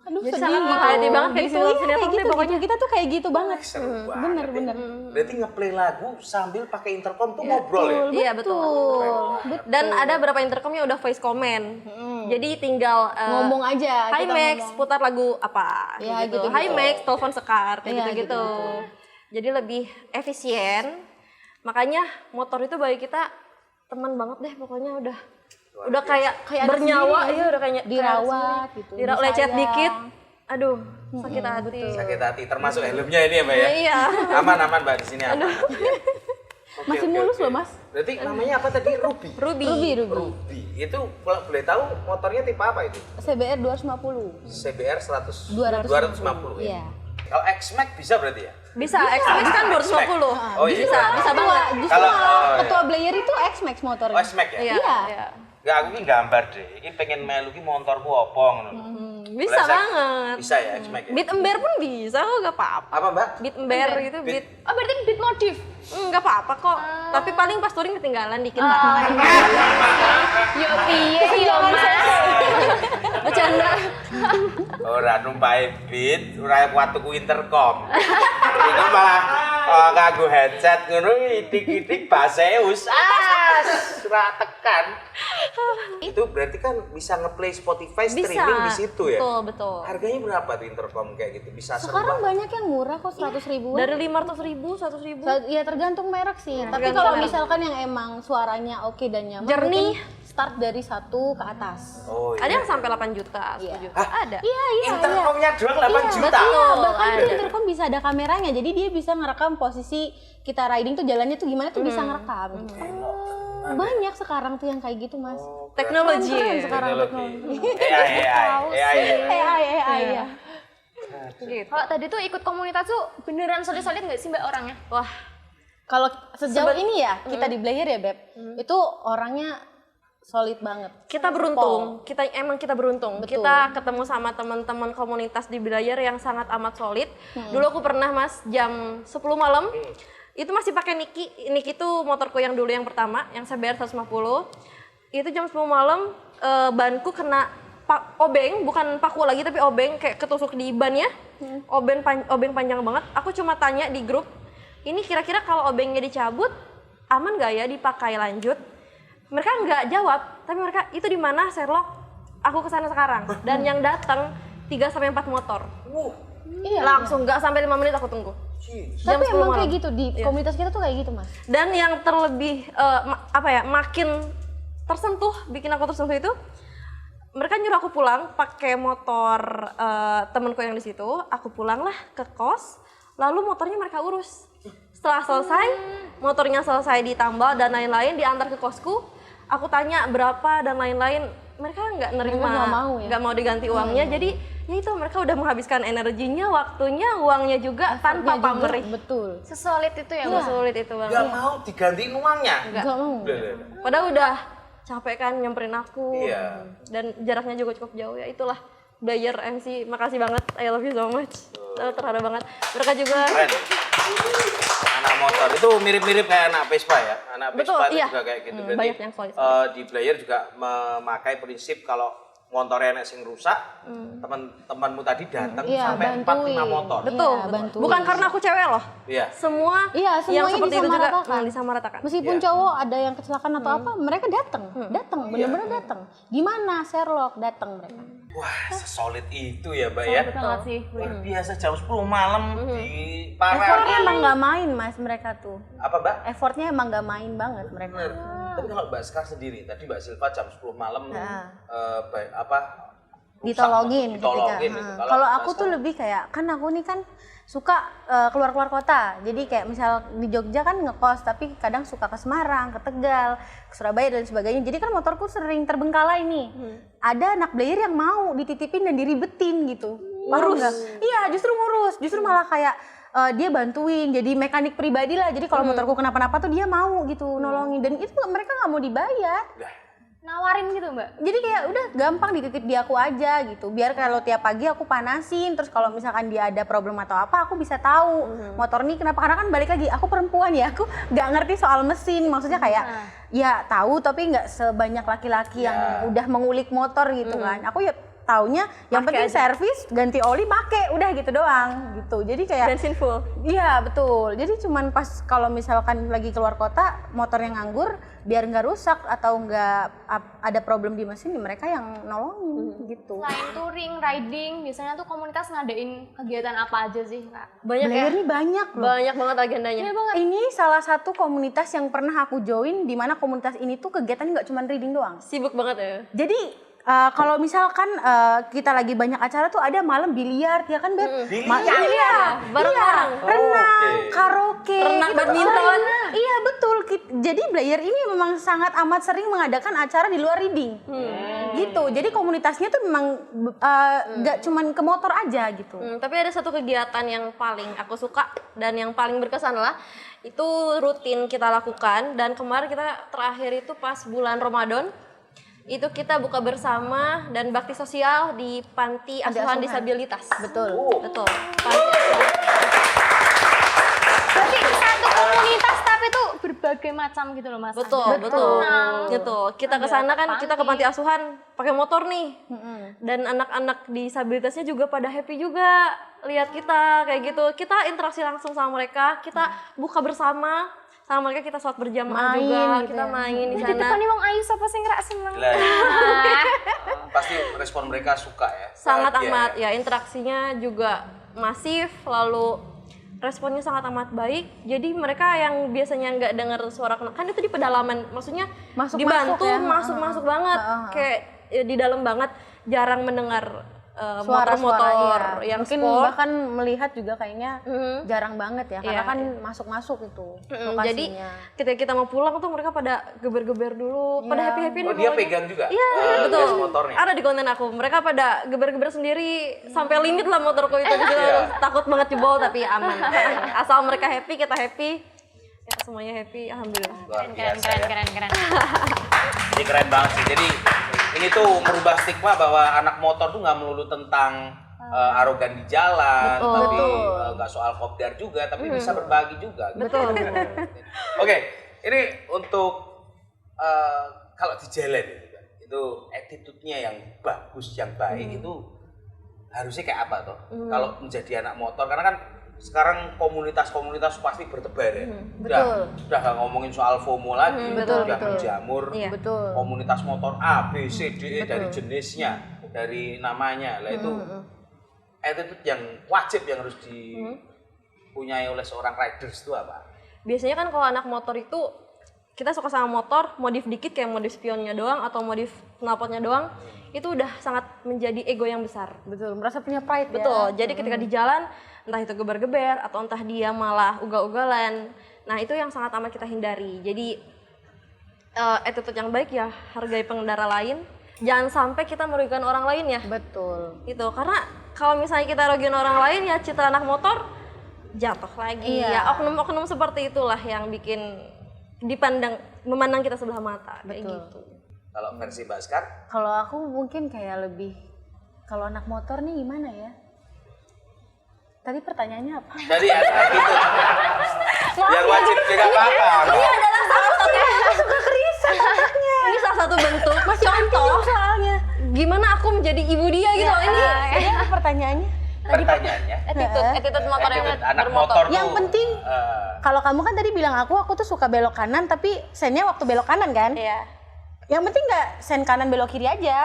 Aduh,
Jadi
sedih
sangat
gitu.
menghayati banget kayak di
Gitu,
sinetron-sinetron
iya, kayak
deh
gitu,
pokoknya.
Kita tuh kayak gitu banget.
Seru banget.
Bener,
ya.
bener.
Berarti ngeplay lagu sambil pakai intercom tuh ngobrol ya?
Iya betul. Dan ada beberapa intercomnya udah voice comment. Jadi tinggal
Ngomong aja.
Hi
kita
Max,
ngomong.
putar lagu apa?
Ya,
gitu.
gitu-gitu.
Hi Max, telepon Sekar kayak
Iya,
gitu-gitu. Jadi lebih efisien. Makanya motor itu bagi kita teman banget deh pokoknya udah kayak
Kayak anak
bernyawa
sendiri,
ya udah kayak
dirawat gitu,
lecet
disayang.
dikit. Aduh, sakit hati.
Sakit hati, termasuk helmnya ini ya Mbak ya?
Iya.
Aman Mbak di sini aman. Oke,
Masih
oke,
mulus
oke.
loh, Mas.
Berarti namanya apa tadi? Ruby.
Ruby.
Ruby. Itu kalau boleh tahu motornya tipe apa itu?
CBR 250.
CBR 100
250.
250 ya.
Iya.
Kalau X-Max bisa berarti ya?
Bisa, X-Max kan 250.
Oh, iya.
Bisa banget.
Justru
Kalau- oh, iya.
ketua Blayer itu X-Max motornya.
Oh, X-Max ya?
Iya.
Iya.
Iya.
Enggak, aku ini gambar deh. Ini pengen melu ki motorku opo ngono.
Bisa
Boleh saya-
banget.
Bisa ya X-Max ya?
Beat ember pun bisa kok, gak apa-apa.
Apa Mbak?
Beat ember gitu, beat.
Oh, berarti beat modif.
Nggak apa-apa kok. Tapi paling pas touring ketinggalan dikit lah.
Yo piye yo Mas.
Bercanda.
Ora numpai beat, ora kuat tuku intercom. Ini malah nganggo headset ngono idik-idik baseus. Ora tekan. Itu berarti kan bisa ngeplay Spotify
Bisa.
streaming di situ ya?
Betul, betul.
Harganya berapa tuh intercom kayak gitu? Bisa
Sekarang
serba?
banyak yang murah kok, 100 ribuan.
Dari 500.000, 100.000.
Ya tergantung merek sih. Tapi
tergantung
kalau
merek.
misalkan yang emang suaranya oke dan nyaman,
Jernih.
mungkin start dari 1 ke atas.
Oh,
Ada
iya.
yang sampai 8 juta, 10 juta. Ada.
Iya, iya.
Intercomnya doang 8 juta.
Iya, bahkan
ada.
tuh intercom bisa ada kameranya. Jadi dia bisa ngerekam posisi kita riding tuh jalannya tuh gimana tuh bisa ngerekam. Gitu. Banyak sekarang tuh yang kayak gitu, Mas.
Teknologi.
Keren sekarang
Teknologi.
teknologi.
AI.
AI ya.
Gitu.
Kalau tadi tuh ikut komunitas tuh beneran solid-solid nggak sih Mbak orangnya?
Wah,
Kalau sejauh ini ya kita di Blayer ya, Beb. Itu orangnya solid banget.
kita beruntung. Kita beruntung.
Betul.
Kita ketemu sama teman-teman komunitas di Blayer yang sangat amat solid. Dulu aku pernah Mas jam 10 malam. Itu masih pakai Niki. Niki itu motorku yang dulu yang pertama, yang CBR 150. Itu jam 10 malam banku kena obeng, bukan paku lagi tapi obeng kayak ketusuk di ban ya. Obeng panjang banget. Aku cuma tanya di grup, ini kira-kira kalau obengnya dicabut aman nggak ya dipakai lanjut? Mereka nggak jawab, tapi mereka itu di mana Sherlock? Aku kesana sekarang. Dan yang datang 3-4 motor.
Iya.
Langsung nggak sampai 5 menit aku tunggu. Jam
Tapi
10
emang
malam.
kayak gitu di komunitas kita tuh kayak gitu, Mas.
Dan yang terlebih makin tersentuh, bikin aku tersentuh itu mereka nyuruh aku pulang pakai motor temenku yang di situ. Aku pulanglah ke kos, lalu motornya mereka urus. Setelah selesai, motornya selesai ditambal dan lain-lain, diantar ke kosku. Aku tanya berapa dan lain-lain, mereka nggak nerima,
nggak mau ya?
nggak mau diganti uangnya. Jadi ya itu mereka udah menghabiskan energinya, waktunya, uangnya juga tanpa pamrih.
Betul.
Sesolid itu ya
Itu
Mbak?
sulit itu banget.
Gak mau digantiin uangnya.
Gak mau.
Padahal udah capek kan nyamperin aku.
Iya.
Dan jaraknya juga cukup jauh ya. Itulah Blayer MC. Makasih banget. I love you so much. Terharu banget. Mereka juga
Keren.
Anak motor itu mirip-mirip kayak anak Vespa ya. Anak
Betul,
Vespa itu
iya.
juga kayak gitu. Berarti,
Banyak yang solid.
di player juga memakai prinsip kalau motornya enek sing rusak, teman-temanmu tadi datang
Iya,
sampai 4-5
bantuin.
motor.
Betul,
Iya, bantuin.
bukan karena aku cewek loh.
Iya.
Semua
Iya,
yang
semuanya
seperti itu juga
disamaratakan.
disamaratakan.
Meskipun
Iya.
cowok ada yang kecelakaan atau apa, mereka datang, bener-bener datang. Gimana Sherlock datang mereka?
Wah, sesolid itu ya, Mbak ya.
Solid banget sih.
Luar biasa jam 10 malam di Parel.
Effortnya emang nggak main mas mereka tuh.
Apa, Mbak?
Effortnya emang nggak main banget mereka.
Bener. Tapi kalau Mbak Sekar sendiri, tadi Mbak Silva jam 10 malam
Nah.
rusak,
Ditolongin
ditolongin
ketika.
gitu.
Kalau aku tuh lebih kayak kan aku nih kan suka keluar-keluar kota. Jadi kayak misal di Jogja kan ngekos tapi kadang suka ke Semarang, ke Tegal, ke Surabaya dan sebagainya. Jadi kan motorku sering terbengkalai nih. Ada anak player yang mau dititipin dan diribetin gitu. Paham nggak? Iya, justru ngurus. Justru malah kayak dia bantuin jadi mekanik pribadi lah. Jadi kalau motorku kenapa-napa tuh dia mau gitu nolongin dan itu mereka nggak mau dibayar.
Nawarin gitu mbak.
Jadi kayak udah gampang dititip di aku aja gitu. Biar kalau tiap pagi aku panasin, terus kalau misalkan dia ada problem atau apa, aku bisa tahu motor ini kenapa. Karena kan balik lagi, aku perempuan ya, aku nggak ngerti soal mesin. Maksudnya kayak ya tahu tapi nggak sebanyak laki-laki yang udah mengulik motor gitu kan. Aku ya taunya yang penting servis, ganti oli, pakai, udah gitu doang gitu. Jadi kayak
Bensin full.
iya betul. Jadi cuman pas kalau misalkan lagi keluar kota, motor yang nganggur, biar nggak rusak atau nggak ada problem di mesin, mereka yang nolongin gitu.
Selain touring, riding, biasanya tuh komunitas ngadain kegiatan apa aja sih kak?
Banyak
Player
ya.
ini banyak loh.
Banyak banget agendanya.
Ini salah satu komunitas yang pernah aku join, di mana komunitas ini tuh kegiatannya nggak cuma reading doang.
Sibuk banget ya.
Jadi kalau misalkan kita lagi banyak acara tuh ada malam biliar ya kan Beb?
Biliar?
Iya,
Bareng-bareng.
renang,
Oke.
karaoke,
Renang,
gitu.
badminton.
Iya betul. Jadi Blayer ini memang sangat amat sering mengadakan acara di luar reading. Gitu. Jadi komunitasnya tuh memang nggak cuman ke motor aja gitu.
Tapi ada satu kegiatan yang paling aku suka dan yang paling berkesan lah itu rutin kita lakukan dan kemarin kita terakhir itu pas bulan Ramadan itu kita buka bersama dan bakti sosial di panti asuhan disabilitas.
Betul.
Betul. Panti asuhan.
Berarti satu komunitas tapi tuh berbagai macam gitu loh mas.
Betul,
Ada
betul.
renang,
Gitu. Kita ke sana kan kita ke panti asuhan pakai motor nih. Dan anak-anak disabilitasnya juga pada happy juga lihat kita kayak gitu. Kita interaksi langsung sama mereka, kita buka bersama sama mereka, kita sholat berjamaah
Main
juga,
gitu
kita
ya.
main di
Jadi
sana.
kan wong ayu siapa sih ngerak seneng.
Lah, pasti respon mereka suka ya.
Sangat
Bahagia
amat ya, interaksinya juga masif, lalu responnya sangat amat baik. Jadi mereka yang biasanya nggak dengar suara kan itu di pedalaman, maksudnya
Masuk-masuk
dibantu
ya.
masuk banget, kayak ya, di dalam banget, jarang mendengar
Suara-suara
motor-motor
iya.
yang
Mungkin
sport.
bahkan melihat juga kayaknya jarang banget ya karena
Iya.
kan masuk-masuk itu
Jadi
lokasinya.
ketika kita mau pulang tuh mereka pada geber-geber dulu, pada happy-happy
Oh,
nih
dia
pokoknya.
pegang juga?
Iya, betul.
gas motornya?
Ada di konten aku. Mereka pada geber-geber sendiri sampai limit lah motorku itu. Gitu.
Iya.
Takut banget jebol tapi aman. Asal mereka happy, kita happy. Ya, semuanya happy, alhamdulillah.
Luar
Keren,
biasa ya.
keren.
Ini keren banget sih. Jadi ini tuh merubah stigma bahwa anak motor tuh nggak melulu tentang arogan di jalan,
Betul.
tapi
Betul.
nggak soal kopdar juga, tapi bisa berbagi juga. Gitu.
Betul.
Oke, ini untuk kalau di jalan gitu kan, itu attitude-nya yang bagus, yang baik itu harusnya kayak apa toh? Kalau menjadi anak motor, karena kan sekarang komunitas-komunitas pasti bertebar ya. Udah nggak ngomongin soal FOMO lagi,
Betul,
udah
betul.
menjamur.
Iya.
Betul.
Komunitas motor A, B, C, D, E dari jenisnya, dari namanya. Lah itu attitude yang wajib yang harus dipunyai oleh seorang riders itu apa?
Biasanya kan kalau anak motor itu kita suka sama motor, modif dikit kayak modif spionnya doang atau modif knalpotnya doang, itu udah sangat menjadi ego yang besar.
Betul, merasa punya pride ya.
Betul. Jadi ketika di jalan entah itu geber-geber atau entah dia malah ugal-ugalan. Nah, itu yang sangat amat kita hindari. Jadi attitude yang baik ya hargai pengendara lain. Jangan sampai kita merugikan orang lain ya.
Betul.
Gitu. Karena kalau misalnya kita rugiin orang lain ya citra anak motor jatuh lagi.
Iya.
Ya oknum-oknum seperti itulah yang bikin memandang kita sebelah mata kayak
Betul.
gitu.
Kalau versi Mbak Skar,
Kalau aku mungkin kayak lebih, kalau anak motor nih gimana ya? Tadi pertanyaannya apa?
jadi attitude.
Yang wajib nggak apa-apa.
Ini adalah salah satu suka keriset anaknya. Ini salah satu bentuk contoh
soalnya.
gimana aku menjadi ibu dia gitu. Ini
Ini apa pertanyaannya?
Pertanyaannya,
attitude motor yang
attitude anak motor tuh.
Yang penting
eh,
kalau kamu kan tadi bilang aku tuh suka belok kanan tapi sennya waktu belok kanan kan?
Iya.
Yang penting nggak sen kanan belok kiri aja.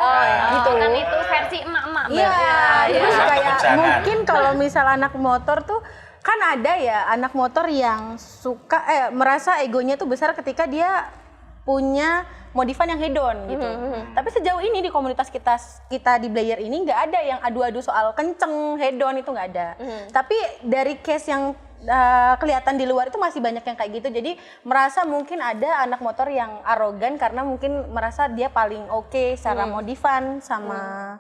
gitu kan itu versi emak-emak.
Iya, terus
Satu
kayak
jangan.
mungkin kalau misal anak motor tuh kan ada ya anak motor yang suka merasa egonya tuh besar ketika dia punya modifan yang hedon gitu. Tapi sejauh ini di komunitas kita di Blayer ini nggak ada yang adu-adu soal kenceng hedon itu nggak ada. Tapi dari case yang kelihatan di luar itu masih banyak yang kayak gitu. Jadi merasa mungkin ada anak motor yang arogan karena mungkin merasa dia paling oke secara modifan sama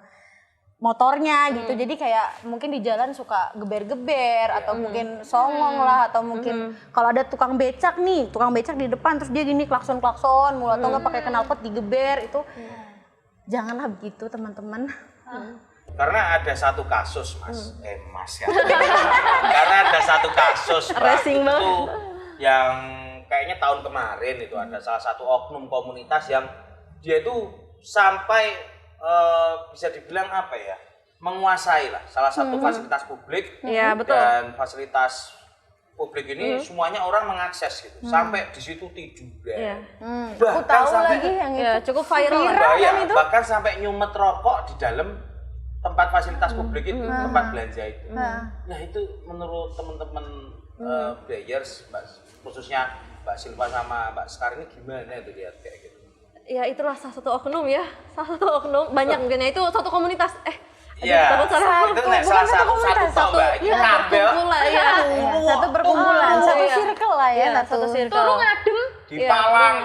motornya gitu. Jadi kayak mungkin di jalan suka geber-geber atau mungkin songong lah atau mungkin kalau ada tukang becak di depan terus dia gini klakson-klakson mulu atau nggak pakai knalpot digeber itu. Janganlah begitu teman-teman.
Karena ada satu kasus mas ya. Karena ada satu kasus
Racing
itu
banget.
yang kayaknya tahun kemarin itu ada salah satu oknum komunitas yang dia itu sampai bisa dibilang apa ya, menguasai lah salah satu fasilitas publik.
Iya, betul.
Dan fasilitas publik ini semuanya orang mengakses gitu, sampai di situ tiduran.
Iya.
Aku tahu lagi yang itu.
Ya, cukup viral lah.
Bahaya, bahkan sampai nyumet rokok di dalam tempat fasilitas publik itu, tempat belanja itu. Nah itu menurut teman-teman players, khususnya Mbak Silva sama Mbak Sekar ini gimana itu lihat kayak gitu?
Ya itulah salah satu oknum ya, salah satu oknum banyak mungkin ya itu satu komunitas.
Iya.
takut salah.
Itu nek salah satu toh Mbak, ini kabel
Perkumpulan ya.
Satu perkumpulan, satu
iya.
circle lah ya,
Iya, satu circle.
Turu ngadem.
di
Iya,
Palang.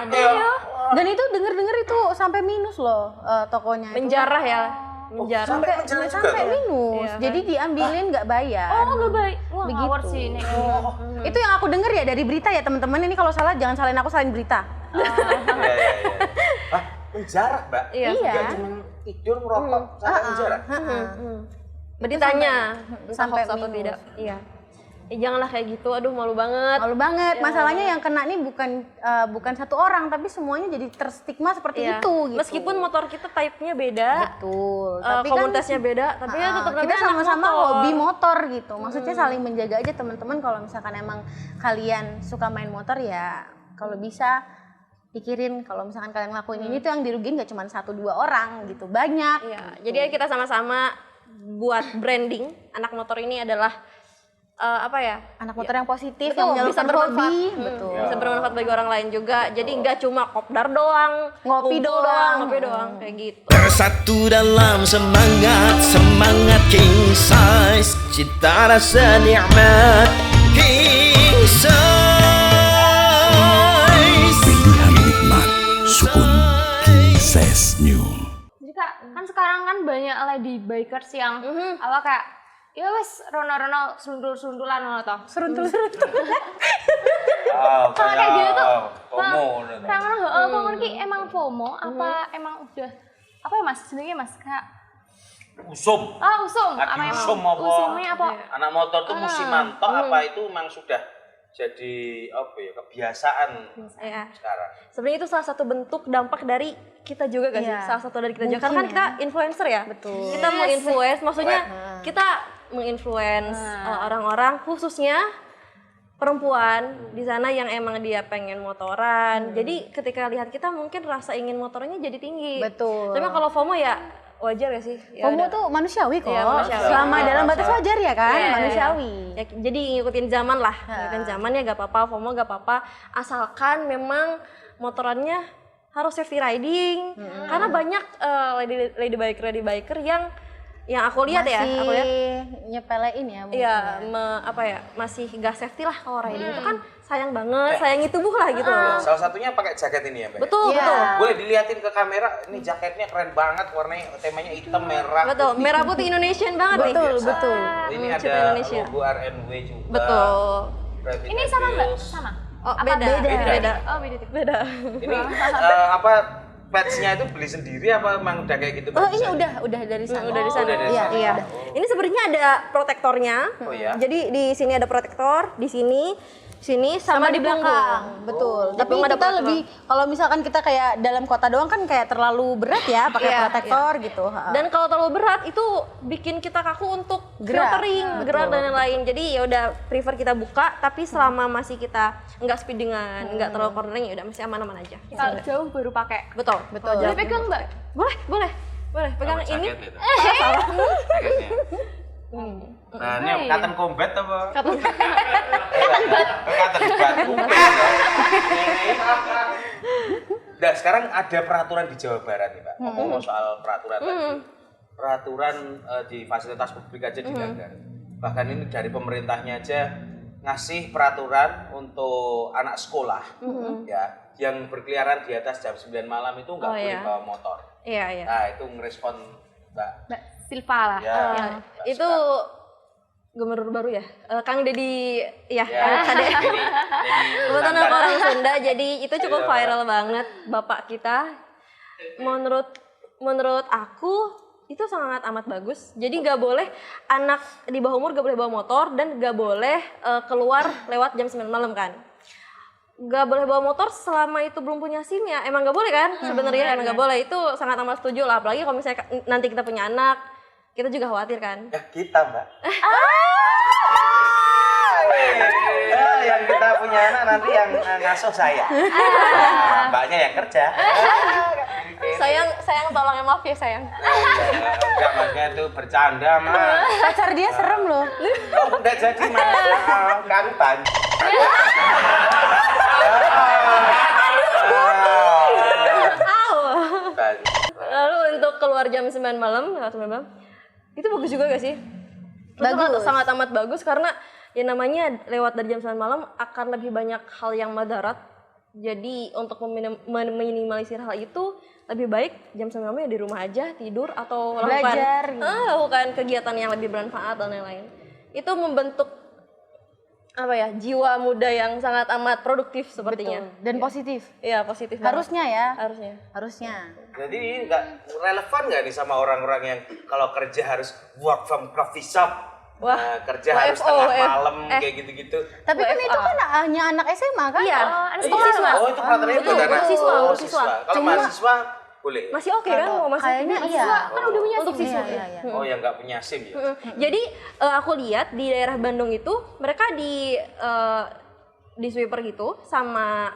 Dan itu denger-denger itu sampai minus loh tokonya. itu.
Menjarah ya, menjarah.
Sampai menjarah juga
Sampai
tuh?
minus.
Iya, kan?
Jadi diambilin nggak bayar.
Oh nggak baik. Wah
Begitu.
ngawur sih ini.
Itu yang aku denger ya dari berita ya teman-teman. Ini kalau salah jangan salahin aku, salahin berita.
Iya. Hah, penjara Mbak?
Iya.
Nggak cuma tidur merokok sampai penjara?
Beritanya
Sampai
sampai atau
minus.
tidak. Iya. Janganlah kayak gitu. Aduh malu banget.
Malu banget. Masalahnya yang kena nih bukan satu orang tapi semuanya jadi terstigma seperti
Iya.
itu gitu.
Meskipun motor kita type-nya beda,
betul. Tapi kan
komunitasnya beda, tapi ya tetap
kita
namanya anak
sama-sama
motor.
hobi motor gitu. Maksudnya saling menjaga aja teman-teman. Kalau misalkan emang kalian suka main motor ya kalau bisa pikirin kalau misalkan kalian ngelakuin ini tuh yang dirugiin gak cuma 1-2 orang gitu, banyak.
Iya, jadi kita sama-sama buat branding anak motor ini adalah apa ya?
Anak motor yang positif,
Betul,
yang
bisa
menyalurkan
bermanfaat.
hobi, betul.
Bisa bermanfaat bagi orang lain juga. Jadi nggak cuma kopdar doang,
Ngopi
kumpul
doang.
ngopi doang kayak gitu.
Bersatu dalam semangat king size, cita rasa nikmat king size. Pilihan nikmat sukun king size new.
Jadi Kak, kan sekarang kan banyak lady bikers yang apa kayak ya wes rono-rono seruntul-seruntulan ngono toh.
Seruntul-seruntul.
Kalau kayak gitu tuh,
FOMO.
Kang heeh, kok ngerti emang FOMO apa emang udah apa ya Mas jenenge Mas Kak?
Usum.
Usum.
Lagi
Apa emang?
usum apa?
Usumnya apa?
Anak motor tuh musiman tok apa itu memang sudah jadi apa ya kebiasaan
Ya.
sekarang.
Sebenarnya itu salah satu bentuk dampak dari kita juga kan sih?
Iya.
Salah satu dari kita juga. Karena kan kita influencer ya.
Betul.
Kita mau influence, maksudnya kita menginfluence orang-orang khususnya perempuan di sana yang emang dia pengen motoran. Jadi ketika lihat kita mungkin rasa ingin motornya jadi tinggi.
Betul.
Tapi kalau FOMO ya wajar ya sih. Ya
FOMO
udah.
tuh manusiawi kok.
Iya, manusiawi.
Selama dalam batas wajar ya kan,
Iya,
manusiawi.
Ya, jadi ngikutin zaman lah. Ngikutin zaman ya gak apa-apa, FOMO gak apa-apa. Asalkan memang motorannya harus safety riding. Karena banyak lady biker yang aku lihat
Masih
aku lihat
nyepelein ya mungkin.
iya masih gak safety lah kalau riding itu kan sayang banget, sayangi tubuh lah gitu loh.
Salah satunya pakai jaket ini ya, Mbak.
Betul,
Iya.
betul.
Boleh diliatin ke kamera, ini jaketnya keren banget, warnanya temanya hitam merah.
Betul, merah putih Indonesian banget nih.
Betul, betul.
Ini
Cinta
ada
Indonesia.
logo RNW juga.
Betul.
Private
Ini sama Mbak?
Abuse.
Sama.
Oh,
Apa
beda.
Oh, beda.
Beda.
Ini apa patch-nya itu beli sendiri apa emang udah kayak gitu?
Oh,
Mbak?
ini udah dari sana.
Udah di sana.
Udah dari
Iya,
sana.
iya.
Ini sebenarnya ada protektornya.
Oh ya.
Jadi di sini ada protektor, di sini sini sama di belakang.
Betul.
Di
Tapi
belakang ada
kita
protektor.
lebih kalau misalkan kita kayak dalam kota doang kan kayak terlalu berat ya pakai
Iya,
protektor gitu.
Dan kalau terlalu berat itu bikin kita kaku untuk
Gerak.
filtering, gerak dan lain-lain. Jadi ya udah prefer kita buka, tapi selama masih kita nggak speedingan, nggak terlalu cornering, ya udah masih aman-aman aja.
Kalau jauh baru pakai.
Betul.
Betul.
Boleh pegang Mbak?
Boleh. Pegang
Sama
ini.
jaket itu. Jaketnya. Nah, ini cotton combat apa? Cotton bud. Nah, sekarang ada peraturan di Jawa Barat nih, Pak. Ngomong soal peraturan tadi. Peraturan di fasilitas publik aja dilanggar. Bahkan ini dari pemerintahnya aja ngasih peraturan untuk anak sekolah ya yang berkeliaran di atas jam 9 malam itu nggak boleh bawa motor.
Iya.
Nah, itu ngerespon Mbak.
Mbak Silva lah.
Ya,
Itu gubernur baru ya, Kang Deddy ya,
Ya.
Kade. Kebetulan aku orang Sunda, jadi itu cukup
Iya,
viral banget bapak kita. Menurut aku itu sangat amat bagus. Jadi nggak boleh anak di bawah umur nggak boleh bawa motor dan nggak boleh keluar lewat jam 9 malam kan. Nggak boleh bawa motor selama itu belum punya SIM ya. Emang nggak boleh kan? Sebenarnya emang nggak boleh. Itu sangat amat setuju lah. Apalagi kalau misalnya nanti kita punya anak, kita juga khawatir kan.
Ya, kita, Mbak. Yang kita punya anak nanti yang ngasuh saya. Nah, Mbaknya yang kerja.
Sayang tolong ya, maaf ya sayang.
Enggak, maksudnya itu bercanda, Mas.
Pacar dia serem loh.
Oh, udah jadi, Mas. Kami bantu.
Lalu untuk keluar jam 9 malam, itu bagus juga gak sih?
Bagus.
Sangat amat bagus karena ya namanya lewat dari jam 9 malam akan lebih banyak hal yang madarat. Jadi untuk meminimalisir hal itu lebih baik jam 9 malam ya di rumah aja, tidur atau
Belajar,
lakukan kegiatan yang lebih bermanfaat dan lain-lain. Itu membentuk jiwa muda yang sangat amat produktif sepertinya.
Betul. Dan positif.
Iya, positif banget.
Harusnya ya.
Harusnya.
Jadi ini nggak relevan nggak nih sama orang-orang yang kalau kerja harus work from coffee shop,
Wah,
kerja harus
WFO,
tengah malam kayak gitu-gitu.
Tapi kan itu kan hanya anak SMA kan?
Iya,
anak
untuk siswa.
Oh, itu peraturannya
Betul,
buat
untuk
anak.
siswa,
Oh,
untuk siswa.
Kalau mahasiswa boleh.
Masih oke kan mau masuk?
Kayaknya iya.
Kan udah punya
Untuk
SIM.
siswa.
Iya.
Oh, yang nggak punya SIM ya.
Jadi aku lihat di daerah Bandung itu mereka di sweeper gitu sama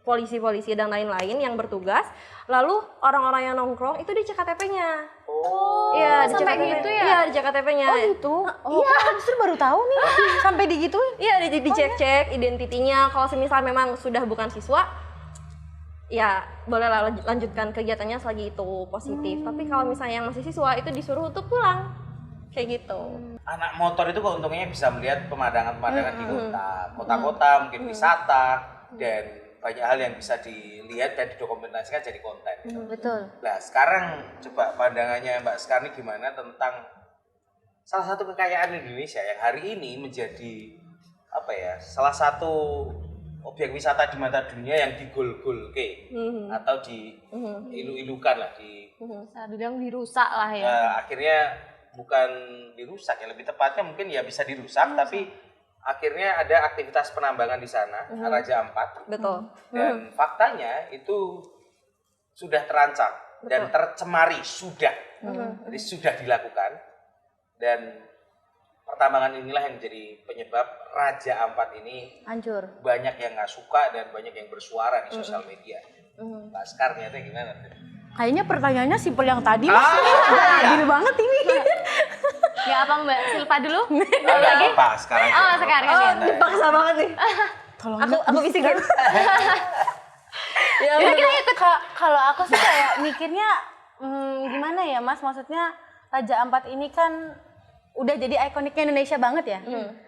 polisi-polisi dan lain-lain yang bertugas. Lalu orang-orang yang nongkrong itu dicek KTP-nya.
Oh.
Iya,
sampai
dicek
gitu ya?
Iya, dicek KTP-nya.
Oh gitu? Iya, justru baru tahu nih. Sampai digituin.
Iya, dicek-cek identitinya. Kalau semisal memang sudah bukan siswa, ya bolehlah lanjutkan kegiatannya selagi itu positif. Tapi kalau misalnya yang masih siswa itu disuruh untuk pulang. Kayak gitu.
Anak motor itu keuntungannya bisa melihat pemandangan-pemandangan di kota-kota, mungkin wisata, dan banyak hal yang bisa dilihat dan didokumentasikan jadi konten.
Betul.
Nah, sekarang coba pandangannya Mbak Skarni gimana tentang salah satu kekayaan Indonesia yang hari ini menjadi salah satu objek wisata di mata dunia yang digol-golke atau diilu-ilukan lah
Bisa dibilang dirusak lah ya.
akhirnya bukan dirusak ya, lebih tepatnya mungkin ya bisa dirusak tapi akhirnya ada aktivitas penambangan di sana, Raja Ampat.
Betul.
Dan faktanya itu sudah terancam dan tercemari sudah. Jadi sudah dilakukan. Dan pertambangan inilah yang menjadi penyebab Raja Ampat ini
Hancur.
banyak yang nggak suka dan banyak yang bersuara di sosial media. Mbak Skar ternyata gimana?
Kayaknya pertanyaannya simpel yang tadi. Adil banget ini.
Ya apa Mbak Silva dulu?
Lagi? Apa sekarang?
Oh, sekarang ya.
Dipaksa banget nih.
Tolong
Aku bisikin. Ya,
kalau aku sih kayak mikirnya gimana ya Mas, maksudnya Raja Ampat ini kan udah jadi ikoniknya Indonesia banget ya.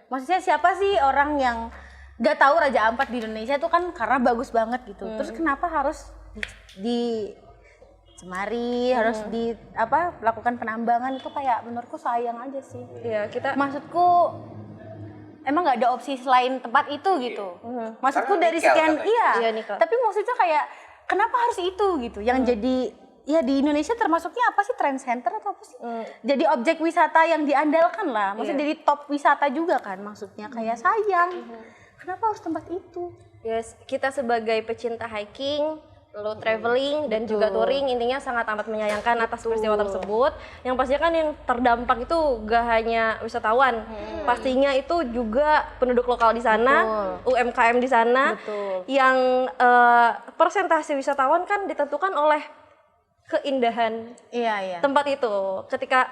Maksudnya siapa sih orang yang gak tahu Raja Ampat di Indonesia itu kan karena bagus banget gitu. Terus kenapa harus dicemari, harus lakukan penambangan, itu kayak menurutku sayang aja sih.
Iya,
Maksudku emang nggak ada opsi selain tempat itu gitu. Maksudku
Karena
dari
nikel
sekian
katanya.
Iya, nikel.
Tapi maksudnya kayak kenapa harus itu gitu? Yang jadi ya di Indonesia termasuknya apa sih, trend center atau apa sih? Jadi objek wisata yang diandalkan lah. Maksudnya jadi top wisata juga kan maksudnya, kayak sayang. Kenapa harus tempat itu?
Yes, kita sebagai pecinta hiking, lalu traveling dan juga touring intinya sangat amat menyayangkan atas peristiwa tersebut. Yang pastinya kan yang terdampak itu gak hanya wisatawan, pastinya itu juga penduduk lokal di sana, UMKM di sana, yang persentase wisatawan kan ditentukan oleh keindahan
Iya.
tempat itu. Ketika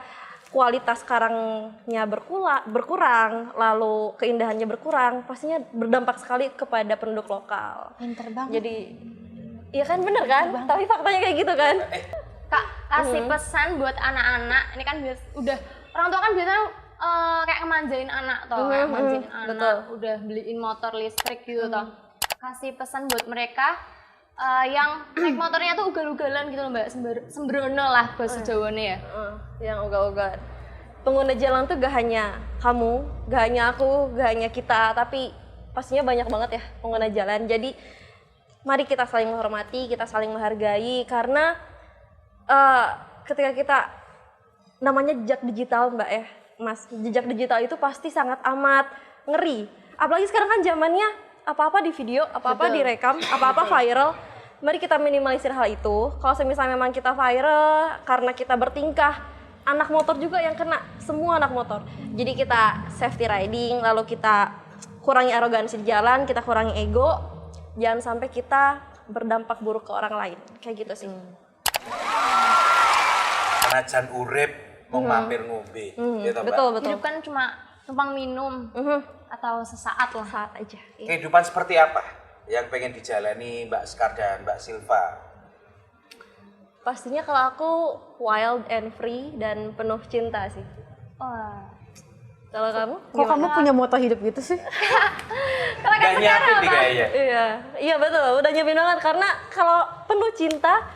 kualitas karangnya berkurang, lalu keindahannya berkurang, pastinya berdampak sekali kepada penduduk lokal.
Pinter banget.
Jadi, iya kan bener kan? Tapi faktanya kayak gitu kan?
Kak, kasih pesan buat anak-anak. Ini kan udah orang tua kan biasanya kayak ngemanjain anak toh, kayak manjain anak,
betul.
udah beliin motor listrik gitu toh. Kasih pesan buat mereka yang naik motornya tuh ugal-ugalan gitu loh Mbak, sembrono lah bahasa Jawane ya.
Yang ugal-ugal. Pengguna jalan tuh gak hanya kamu, gak hanya aku, gak hanya kita, tapi pastinya banyak banget ya pengguna jalan. Jadi mari kita saling menghormati, kita saling menghargai, karena ketika kita namanya jejak digital Mbak ya, Mas, jejak digital itu pasti sangat amat ngeri. Apalagi sekarang kan zamannya apa-apa di video, apa-apa direkam, apa-apa viral. Mari kita minimalisir hal itu. Kalau misalnya memang kita viral karena kita bertingkah, anak motor juga yang kena, semua anak motor. Jadi kita safety riding, lalu kita kurangi arogansi di jalan, kita kurangi ego, jangan sampai kita berdampak buruk ke orang lain. Kayak gitu sih.
Senajan urip mau mampir ngombe, gitu Mbak.
Betul.
Hidup kan cuma numpang minum atau sesaat lah.
Saat aja. Iya.
Kehidupan seperti apa yang pengen dijalani Mbak Sekar dan Mbak Silva?
Pastinya kalau aku wild and free dan penuh cinta sih.
Wah.
Kalau kamu?
Kok kamu punya moto hidup gitu sih?
Gak nyiapin nih kayaknya.
Iya betul. Udah nyiapin banget karena kalau penuh cinta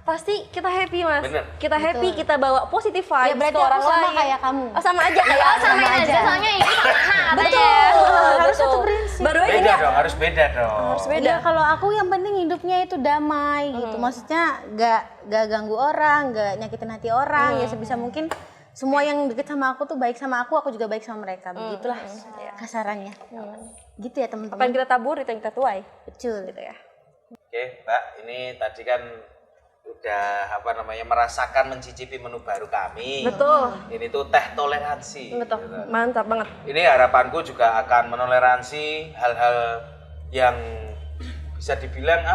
pasti kita happy Mas.
Bener.
Kita happy, kita bawa positive vibes
Ya berarti
ke orang
aku sama
lain.
kayak kamu.
Oh, sama aja kayak
Oh, samain aja soalnya ini sama katanya.
Betul.
Harus satu prinsip.
Baru aja
Beda dong, harus beda dong.
harus beda.
Iya, kalau aku yang penting hidupnya itu damai gitu. Maksudnya gak ganggu orang, gak nyakitin hati orang. Ya sebisa mungkin semua yang deket sama aku tuh baik sama aku juga baik sama mereka. Begitulah kasarannya. Gitu ya
Apa yang
teman-teman.
kita tabur itu yang kita tuai.
Betul.
Gitu ya.
Oke, Mbak, ini tadi kan udah merasakan mencicipi menu baru kami.
Betul.
Ini tuh teh toleransi.
Betul.
gitu.
Mantap banget.
Ini harapanku juga akan menoleransi hal-hal yang bisa dibilang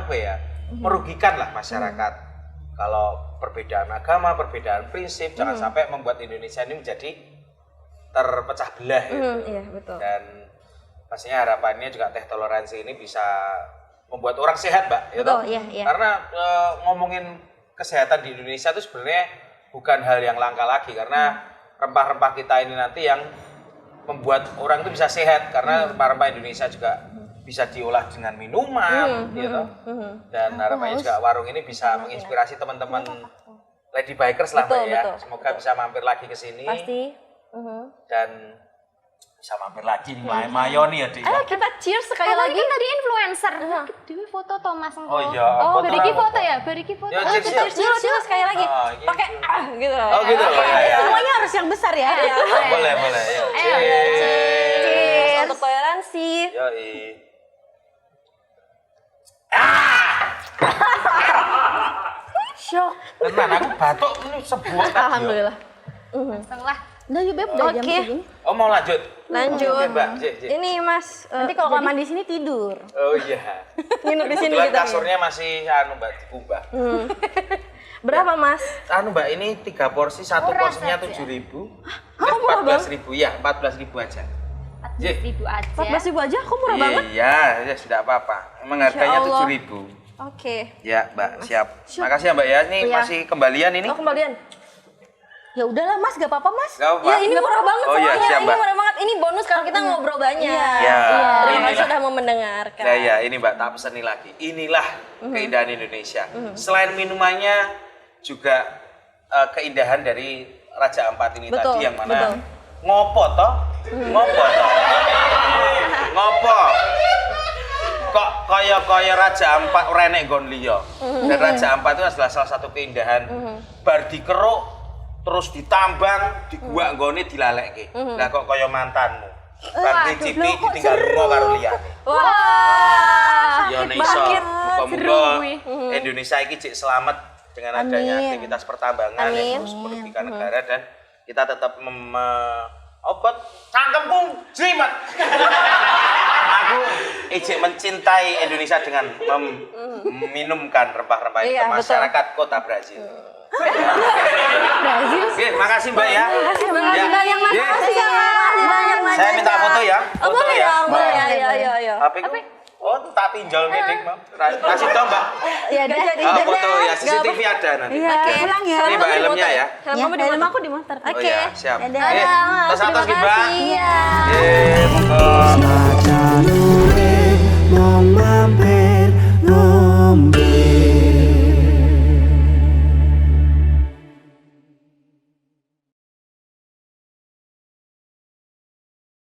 merugikan lah masyarakat. Kalau perbedaan agama, perbedaan prinsip, jangan sampai membuat Indonesia ini menjadi terpecah belah gitu.
Iya, betul.
Dan pastinya harapannya juga teh toleransi ini bisa membuat orang sehat, Mbak.
Betul, iya.
Karena ngomongin kesehatan di Indonesia itu sebenarnya bukan hal yang langka lagi, karena rempah-rempah kita ini nanti yang membuat orang itu bisa sehat, karena rempah-rempah Indonesia juga bisa diolah dengan minuman, gitu. Dan harapannya juga warung ini bisa menginspirasi teman-teman Lady Bikers lah, Mbak ya.
Betul.
Semoga bisa mampir lagi ke sini.
Pasti.
Dan bisa mampir lagi nih Mayo nih ya, Dik.
Ayo kita cheers sekali
Kan
lagi.
tadi influencer. Dewi foto Thomas engko.
Oh iya,
Oh,
foto
Bariki
apa?
foto ya, Bariki foto.
Ya,
Oh,
cheers,
Cheers dulu sekali lagi.
Gitu.
Pakai gitu.
Oh gitu. Ya.
Semuanya harus yang besar ya.
Boleh. Yuk.
Ayo,
Cheers untuk toleransi.
Yoi.
Shock.
Tenan, aku batuk ini sebuah tadi.
Alhamdulillah.
Langsung lah.
Udah yuk Beb, udah jam
Oke.
segini.
Oh mau lanjut?
Lanjut.
Oke, Mbak. Cik.
Ini Mas,
Nanti kalau kelamaan di sini tidur.
Oh iya.
nginep di sini
Kebetulan
kita.
kasurnya masih Mbak dikubah.
Berapa Mas?
Mbak, ini 3 porsi, satu
Murah
porsinya
saja.
7.000.
murah
14.000 ya, 14.000 aja.
14.000 aja.
14.000 aja, kok murah banget?
Iya, ya sudah apa-apa. Emang harganya
Insya Allah.
7.000.
Oke.
Ya, Mbak, siap. Makasih ya, Mbak ya. Ini
Iya.
masih kembalian ini.
Oh kembalian.
Ya udahlah Mas, gak apa-apa Mas.
Gak apa-apa.
Ya ini murah banget
Oh iya,
semuanya.
siap,
Ini
Mbak.
murah banget. Ini bonus kalau kita ngobrol banyak.
Ya,
Terima
inilah.
kasih sudah mau mendengarkan.
Ya, ini Mbak, tak pesani lagi. Inilah keindahan Indonesia. Selain minumannya, juga keindahan dari Raja Ampat ini
Betul,
tadi yang mana
betul.
ngopo toh? Ngopo toh? Ngopo? Kok kaya Raja Ampat renek gon liya. Dan Raja Ampat itu adalah salah satu keindahan. Bar dikeruk, terus ditambang, diguak nggone dilalekke. Lah kok kaya mantanmu. Bar dicipi ditinggal lunga karo liyane.
Wah.
Ya nek iso
Makin
muga-muga Indonesia iki cek selamat dengan adanya
Amin.
aktivitas pertambangan
Amin.
yang politika negara dan kita tetap obat cangkemku jimat. Aku ijek mencintai Indonesia dengan meminumkan rempah-rempah itu
Iya,
ke
betul.
masyarakat kota Brazil.
Brazil.
Oke, makasih Mbak ya.
Makasih banyak
Ya.
banyak
Ye.
banyak.
Saya minta foto ya.
Oh,
Foto
boleh
ya.
dong, boleh ya.
HP-ku. Oh, tak pinjol medik, Mbak. Kasih dong, Mbak.
Ya udah jadi.
Ah, foto ya, CCTV ada nanti.
Iya, pulang ya.
Ini Mbak helmnya ya.
Helm kamu di
helm
motor.
aku di motor.
Oh ya, siap.
Dadah.
Eh, tos atas
Terima
Mbak.
kasih. Iya.
Monggo.
Macan urip mong mampir